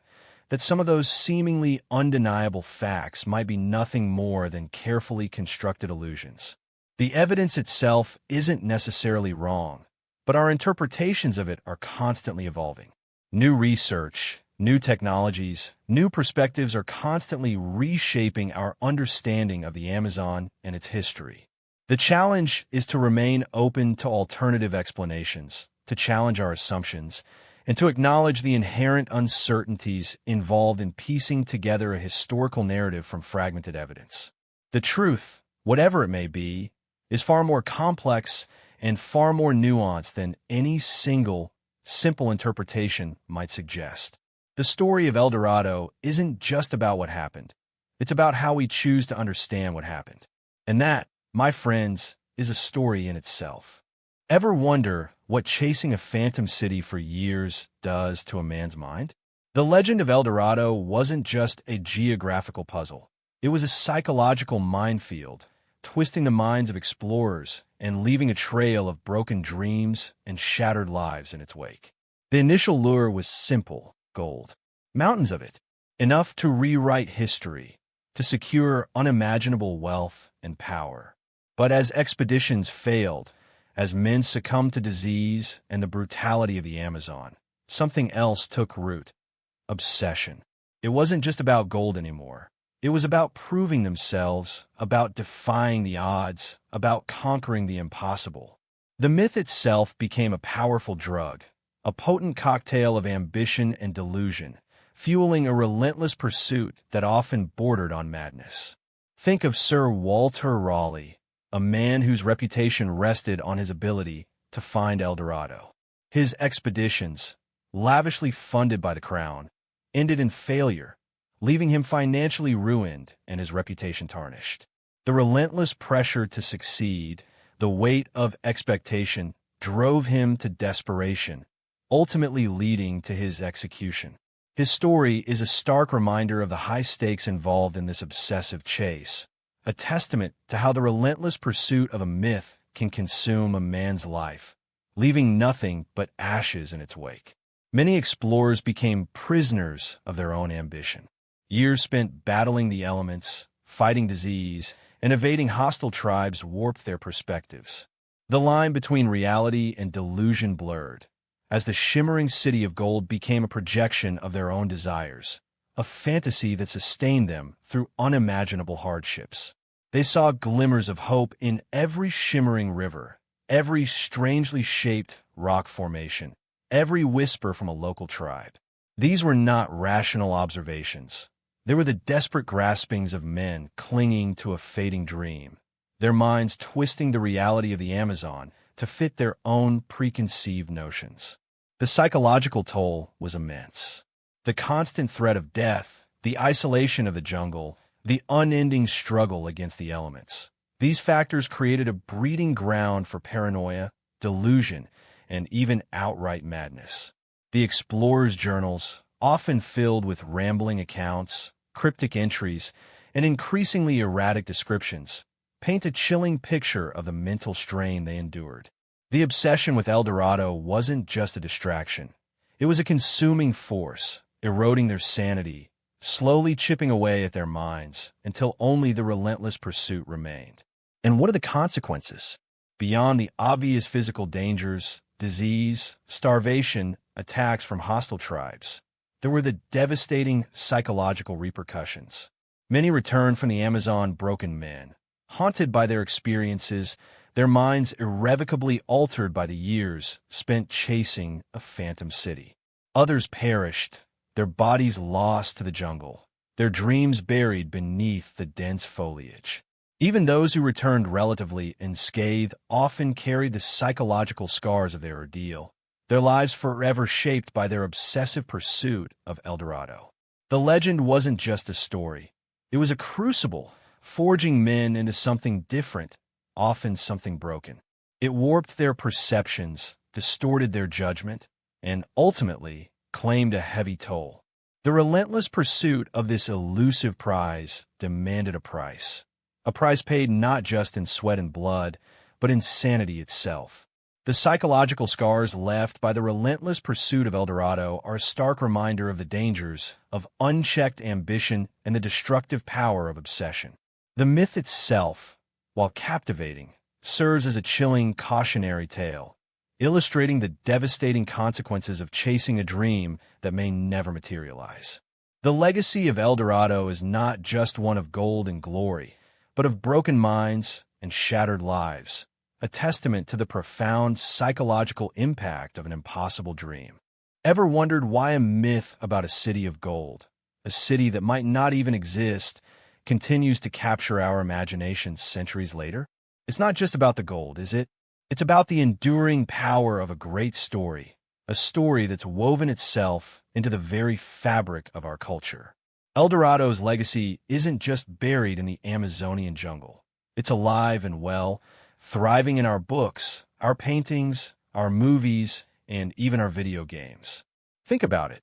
that some of those seemingly undeniable facts might be nothing more than carefully constructed illusions. The evidence itself isn't necessarily wrong. but our interpretations of it are constantly evolving. New research, new technologies, new perspectives are constantly reshaping our understanding of the Amazon and its history. The challenge is to remain open to alternative explanations, to challenge our assumptions, and to acknowledge the inherent uncertainties involved in piecing together a historical narrative from fragmented evidence. The truth, whatever it may be, is far more complex and far more nuanced than any single, simple interpretation might suggest. The story of Eldorado isn't just about what happened. It's about how we choose to understand what happened. And that, my friends, is a story in itself. Ever wonder what chasing a phantom city for years does to a man's mind? The legend of Eldorado wasn't just a geographical puzzle. It was a psychological minefield, twisting the minds of explorers and leaving a trail of broken dreams and shattered lives in its wake. The initial lure was simple: gold. Mountains of it, enough to rewrite history, to secure unimaginable wealth and power. But as expeditions failed, as men succumbed to disease and the brutality of the Amazon, something else took root: obsession. It wasn't just about gold anymore. It was about proving themselves, about defying the odds, about conquering the impossible. The myth itself became a powerful drug, a potent cocktail of ambition and delusion, fueling a relentless pursuit that often bordered on madness. Think of Sir Walter Raleigh, a man whose reputation rested on his ability to find Eldorado. His expeditions, lavishly funded by the crown, ended in failure, leaving him financially ruined and his reputation tarnished. The relentless pressure to succeed, the weight of expectation, drove him to desperation, ultimately leading to his execution. His story is a stark reminder of the high stakes involved in this obsessive chase, a testament to how the relentless pursuit of a myth can consume a man's life, leaving nothing but ashes in its wake. Many explorers became prisoners of their own ambition. Years spent battling the elements, fighting disease, and evading hostile tribes warped their perspectives. The line between reality and delusion blurred, as the shimmering city of gold became a projection of their own desires, a fantasy that sustained them through unimaginable hardships. They saw glimmers of hope in every shimmering river, every strangely shaped rock formation, every whisper from a local tribe. These were not rational observations. They were the desperate graspings of men clinging to a fading dream, their minds twisting the reality of the Amazon to fit their own preconceived notions. The psychological toll was immense. The constant threat of death, the isolation of the jungle, the unending struggle against the elements. These factors created a breeding ground for paranoia, delusion, and even outright madness. The explorers' journals, often filled with rambling accounts, cryptic entries, and increasingly erratic descriptions, paint a chilling picture of the mental strain they endured. The obsession with Eldorado wasn't just a distraction. It was a consuming force, eroding their sanity, slowly chipping away at their minds until only the relentless pursuit remained. And what are the consequences? Beyond the obvious physical dangers, disease, starvation, attacks from hostile tribes, there were the devastating psychological repercussions. Many returned from the Amazon broken men, haunted by their experiences, their minds irrevocably altered by the years spent chasing a phantom city. Others perished, their bodies lost to the jungle, their dreams buried beneath the dense foliage. Even those who returned relatively unscathed often carried the psychological scars of their ordeal, their lives forever shaped by their obsessive pursuit of Eldorado. The legend wasn't just a story. It was a crucible, forging men into something different, often something broken. It warped their perceptions, distorted their judgment, and ultimately claimed a heavy toll. The relentless pursuit of this elusive prize demanded a price paid not just in sweat and blood, but in sanity itself. The psychological scars left by the relentless pursuit of Eldorado are a stark reminder of the dangers of unchecked ambition and the destructive power of obsession. The myth itself, while captivating, serves as a chilling cautionary tale. illustrating the devastating consequences of chasing a dream that may never materialize. The legacy of Eldorado is not just one of gold and glory, but of broken minds and shattered lives, a testament to the profound psychological impact of an impossible dream. Ever wondered why a myth about a city of gold, a city that might not even exist, continues to capture our imaginations centuries later? It's not just about the gold, is it? It's about the enduring power of a great story, a story that's woven itself into the very fabric of our culture. Eldorado's legacy isn't just buried in the Amazonian jungle. It's alive and well, thriving in our books, our paintings, our movies, and even our video games. Think about it.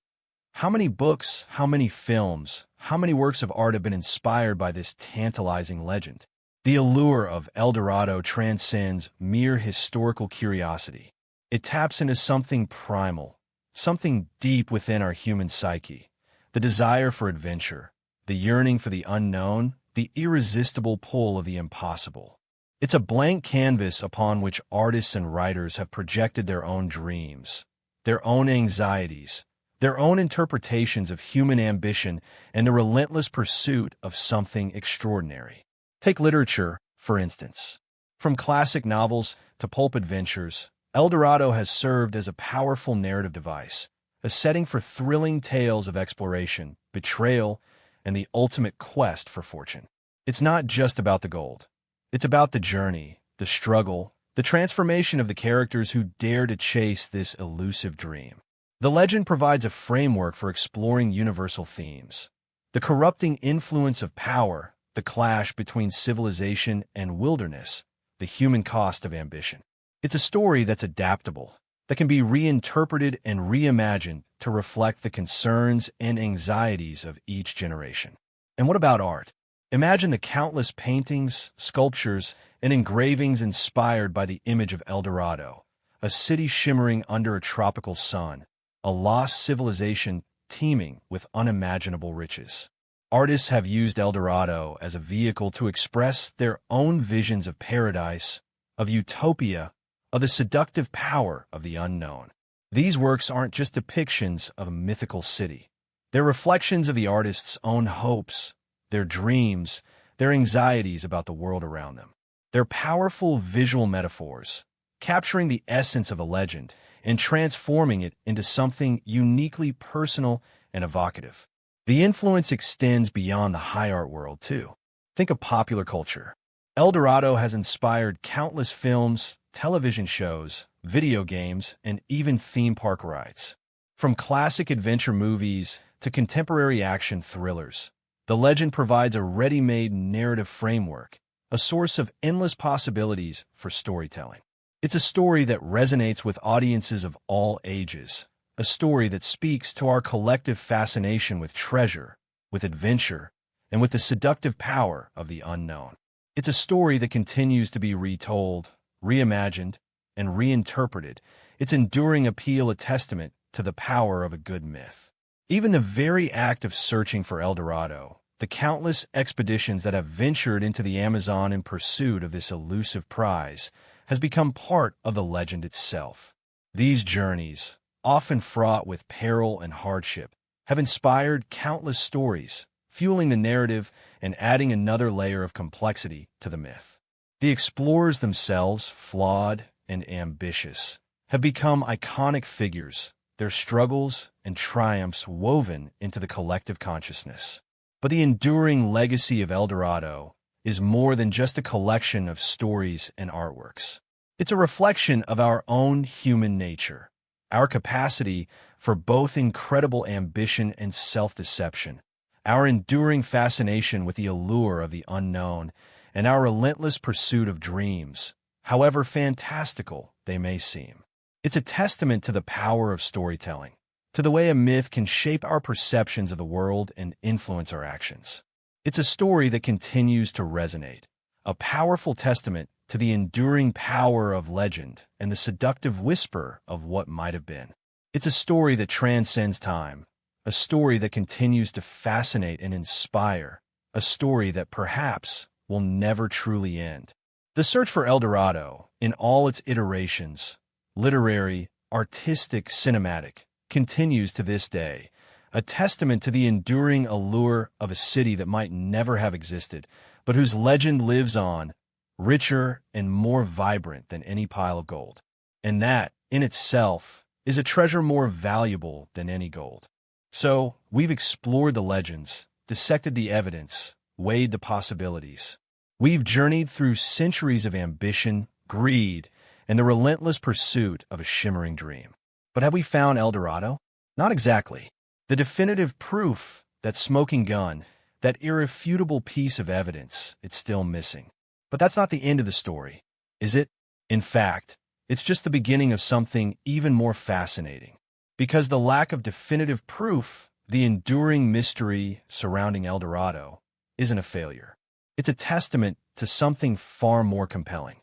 How many books, how many films, how many works of art have been inspired by this tantalizing legend? The allure of Eldorado transcends mere historical curiosity. It taps into something primal, something deep within our human psyche, the desire for adventure, the yearning for the unknown, the irresistible pull of the impossible. It's a blank canvas upon which artists and writers have projected their own dreams, their own anxieties, their own interpretations of human ambition, and the relentless pursuit of something extraordinary. Take literature, for instance. From classic novels to pulp adventures, Eldorado has served as a powerful narrative device, a setting for thrilling tales of exploration, betrayal, and the ultimate quest for fortune. It's not just about the gold. It's about the journey, the struggle, the transformation of the characters who dare to chase this elusive dream. The legend provides a framework for exploring universal themes. The corrupting influence of power, the clash between civilization and wilderness, the human cost of ambition. It's a story that's adaptable, that can be reinterpreted and reimagined to reflect the concerns and anxieties of each generation. And what about art? Imagine the countless paintings, sculptures, and engravings inspired by the image of Eldorado, a city shimmering under a tropical sun, a lost civilization teeming with unimaginable riches. Artists have used Eldorado as a vehicle to express their own visions of paradise, of utopia, of the seductive power of the unknown. These works aren't just depictions of a mythical city. They're reflections of the artist's own hopes, their dreams, their anxieties about the world around them. They're powerful visual metaphors, capturing the essence of a legend and transforming it into something uniquely personal and evocative. The influence extends beyond the high art world, too. Think of popular culture. Eldorado has inspired countless films, television shows, video games, and even theme park rides. From classic adventure movies to contemporary action thrillers, the legend provides a ready-made narrative framework, a source of endless possibilities for storytelling. It's a story that resonates with audiences of all ages, a story that speaks to our collective fascination with treasure, with adventure, and with the seductive power of the unknown. It's a story that continues to be retold, reimagined, and reinterpreted, its enduring appeal a testament to the power of a good myth. Even the very act of searching for Eldorado, the countless expeditions that have ventured into the Amazon in pursuit of this elusive prize, has become part of the legend itself. These journeys, often fraught with peril and hardship, have inspired countless stories, fueling the narrative and adding another layer of complexity to the myth. The explorers themselves, flawed and ambitious, have become iconic figures, their struggles and triumphs woven into the collective consciousness. But the enduring legacy of Eldorado is more than just a collection of stories and artworks. It's a reflection of our own human nature, our capacity for both incredible ambition and self-deception, our enduring fascination with the allure of the unknown, and our relentless pursuit of dreams, however fantastical they may seem. It's a testament to the power of storytelling, to the way a myth can shape our perceptions of the world and influence our actions. It's a story that continues to resonate, a powerful testament to the enduring power of legend and the seductive whisper of what might have been. It's a story that transcends time, a story that continues to fascinate and inspire, a story that perhaps will never truly end. The search for Eldorado, in all its iterations, literary, artistic, cinematic, continues to this day, a testament to the enduring allure of a city that might never have existed, but whose legend lives on, richer and more vibrant than any pile of gold. And that, in itself, is a treasure more valuable than any gold. So, we've explored the legends, dissected the evidence, weighed the possibilities. We've journeyed through centuries of ambition, greed, and the relentless pursuit of a shimmering dream. But have we found Eldorado? Not exactly. The definitive proof, that smoking gun, that irrefutable piece of evidence, it's still missing. But that's not the end of the story, is it? In fact, it's just the beginning of something even more fascinating. Because the lack of definitive proof, the enduring mystery surrounding Eldorado, isn't a failure. It's a testament to something far more compelling.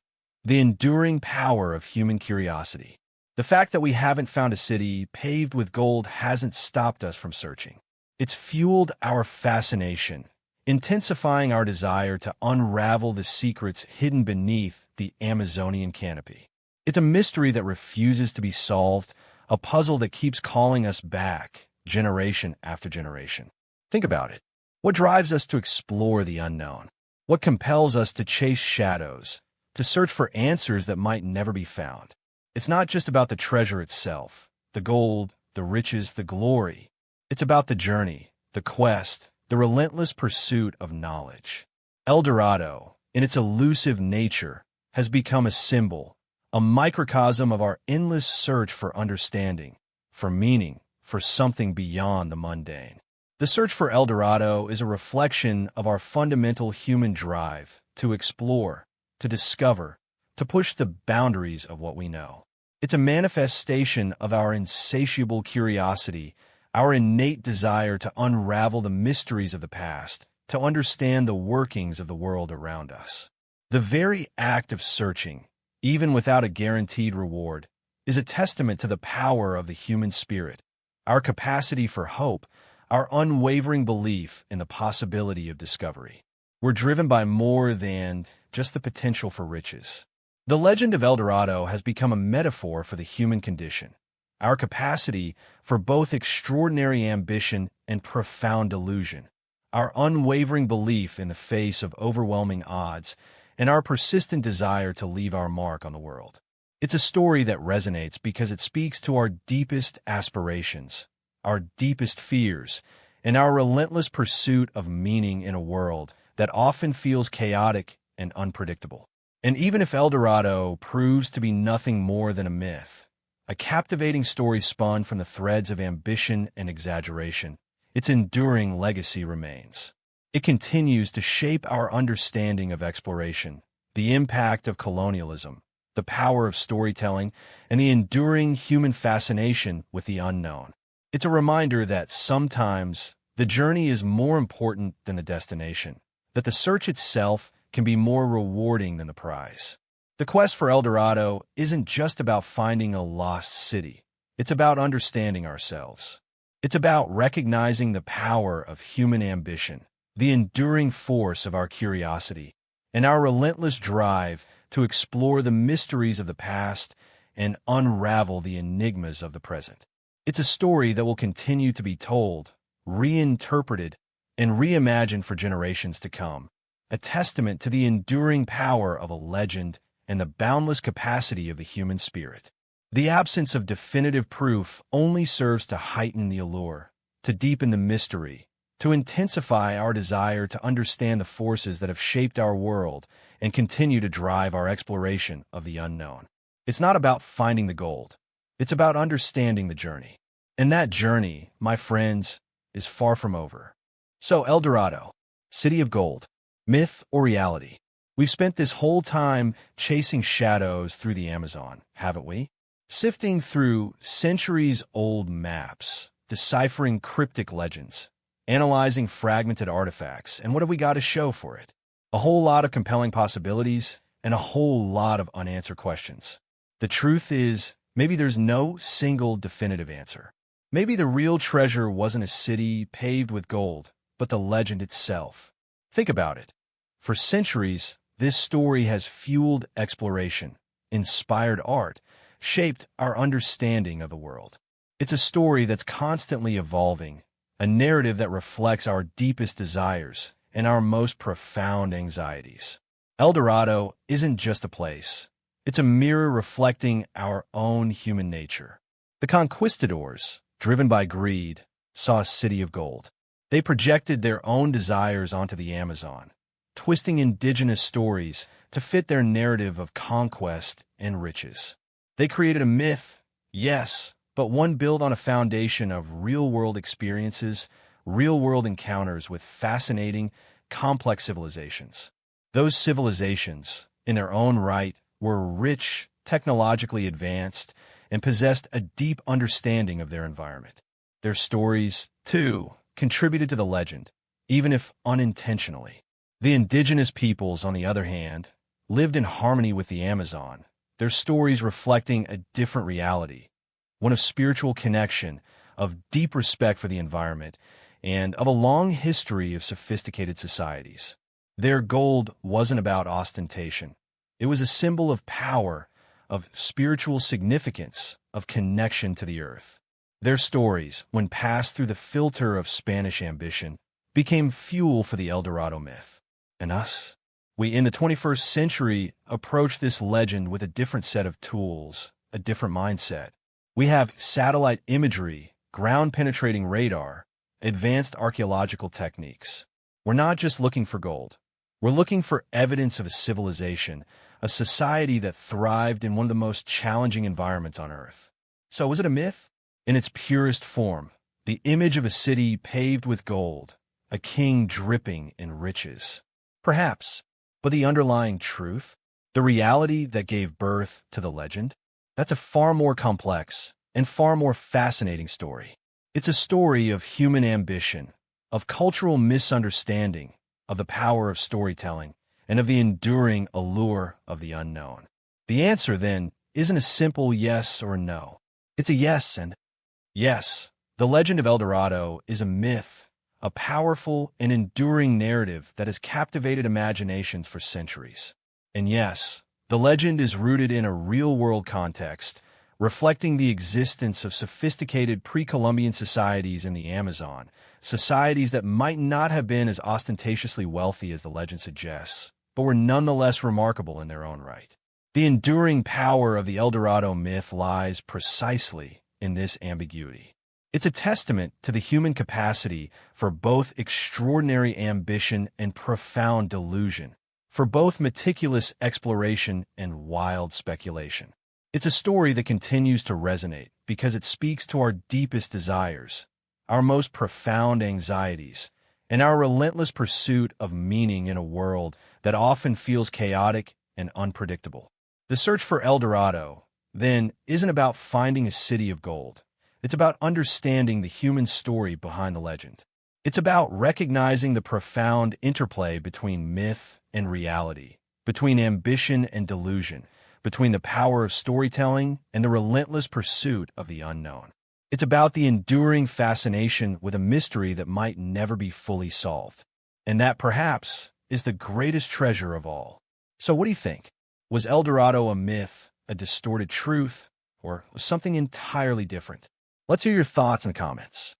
The enduring power of human curiosity. The fact that we haven't found a city paved with gold hasn't stopped us from searching. It's fueled our fascination, intensifying our desire to unravel the secrets hidden beneath the Amazonian canopy. It's a mystery that refuses to be solved, a puzzle that keeps calling us back, generation after generation. Think about it. What drives us to explore the unknown? What compels us to chase shadows, to search for answers that might never be found? It's not just about the treasure itself, the gold, the riches, the glory. It's about the journey, the quest, the relentless pursuit of knowledge. Eldorado, in its elusive nature, has become a symbol, a microcosm of our endless search for understanding, for meaning, for something beyond the mundane. The search for Eldorado is a reflection of our fundamental human drive to explore, to discover, to push the boundaries of what we know. It's a manifestation of our insatiable curiosity, our innate desire to unravel the mysteries of the past, to understand the workings of the world around us. The very act of searching, even without a guaranteed reward, is a testament to the power of the human spirit, our capacity for hope, our unwavering belief in the possibility of discovery. We're driven by more than just the potential for riches. The legend of Eldorado has become a metaphor for the human condition, our capacity for both extraordinary ambition and profound delusion, our unwavering belief in the face of overwhelming odds, and our persistent desire to leave our mark on the world. It's a story that resonates because it speaks to our deepest aspirations, our deepest fears, and our relentless pursuit of meaning in a world that often feels chaotic and unpredictable. And even if Eldorado proves to be nothing more than a myth, a captivating story spun from the threads of ambition and exaggeration, its enduring legacy remains. It continues to shape our understanding of exploration, the impact of colonialism, the power of storytelling, and the enduring human fascination with the unknown. It's a reminder that sometimes the journey is more important than the destination, that the search itself can be more rewarding than the prize. The quest for Eldorado isn't just about finding a lost city. It's about understanding ourselves. It's about recognizing the power of human ambition, the enduring force of our curiosity, and our relentless drive to explore the mysteries of the past and unravel the enigmas of the present. It's a story that will continue to be told, reinterpreted, and reimagined for generations to come, a testament to the enduring power of a legend and the boundless capacity of the human spirit. The absence of definitive proof only serves to heighten the allure, to deepen the mystery, to intensify our desire to understand the forces that have shaped our world and continue to drive our exploration of the unknown. It's not about finding the gold. It's about understanding the journey. And that journey, my friends, is far from over. So, Eldorado, City of Gold, myth or reality? We've spent this whole time chasing shadows through the Amazon, haven't we? Sifting through centuries-old maps, deciphering cryptic legends, analyzing fragmented artifacts, and what have we got to show for it? A whole lot of compelling possibilities and a whole lot of unanswered questions. The truth is, maybe there's no single definitive answer. Maybe the real treasure wasn't a city paved with gold, but the legend itself. Think about it. For centuries, this story has fueled exploration, inspired art, shaped our understanding of the world. It's a story that's constantly evolving, a narrative that reflects our deepest desires and our most profound anxieties. Eldorado isn't just a place. It's a mirror reflecting our own human nature. The conquistadors, driven by greed, saw a city of gold. They projected their own desires onto the Amazon, twisting indigenous stories to fit their narrative of conquest and riches. They created a myth, yes, but one built on a foundation of real-world experiences, real-world encounters with fascinating, complex civilizations. Those civilizations, in their own right, were rich, technologically advanced, and possessed a deep understanding of their environment. Their stories, too, contributed to the legend, even if unintentionally. The indigenous peoples, on the other hand, lived in harmony with the Amazon, their stories reflecting a different reality, one of spiritual connection, of deep respect for the environment, and of a long history of sophisticated societies. Their gold wasn't about ostentation. It was a symbol of power, of spiritual significance, of connection to the earth. Their stories, when passed through the filter of Spanish ambition, became fuel for the Eldorado myth. And us? We, in the 21st century, approach this legend with a different set of tools, a different mindset. We have satellite imagery, ground-penetrating radar, advanced archaeological techniques. We're not just looking for gold. We're looking for evidence of a civilization, a society that thrived in one of the most challenging environments on Earth. So was it a myth? In its purest form, the image of a city paved with gold, a king dripping in riches. Perhaps, but the underlying truth, the reality that gave birth to the legend, that's a far more complex and far more fascinating story. It's a story of human ambition, of cultural misunderstanding, of the power of storytelling, and of the enduring allure of the unknown. The answer, then, isn't a simple yes or no. It's a yes and yes. The legend of Eldorado is a myth, a powerful and enduring narrative that has captivated imaginations for centuries. And yes, the legend is rooted in a real-world context, reflecting the existence of sophisticated pre-Columbian societies in the Amazon, societies that might not have been as ostentatiously wealthy as the legend suggests, but were nonetheless remarkable in their own right. The enduring power of the Eldorado myth lies precisely in this ambiguity. It's a testament to the human capacity for both extraordinary ambition and profound delusion, for both meticulous exploration and wild speculation. It's a story that continues to resonate because it speaks to our deepest desires, our most profound anxieties, and our relentless pursuit of meaning in a world that often feels chaotic and unpredictable. The search for Eldorado, then, isn't about finding a city of gold. It's about understanding the human story behind the legend. It's about recognizing the profound interplay between myth and reality, between ambition and delusion, between the power of storytelling and the relentless pursuit of the unknown. It's about the enduring fascination with a mystery that might never be fully solved. And that, perhaps, is the greatest treasure of all. So what do you think? Was Eldorado a myth, a distorted truth, or something entirely different? Let's hear your thoughts in the comments.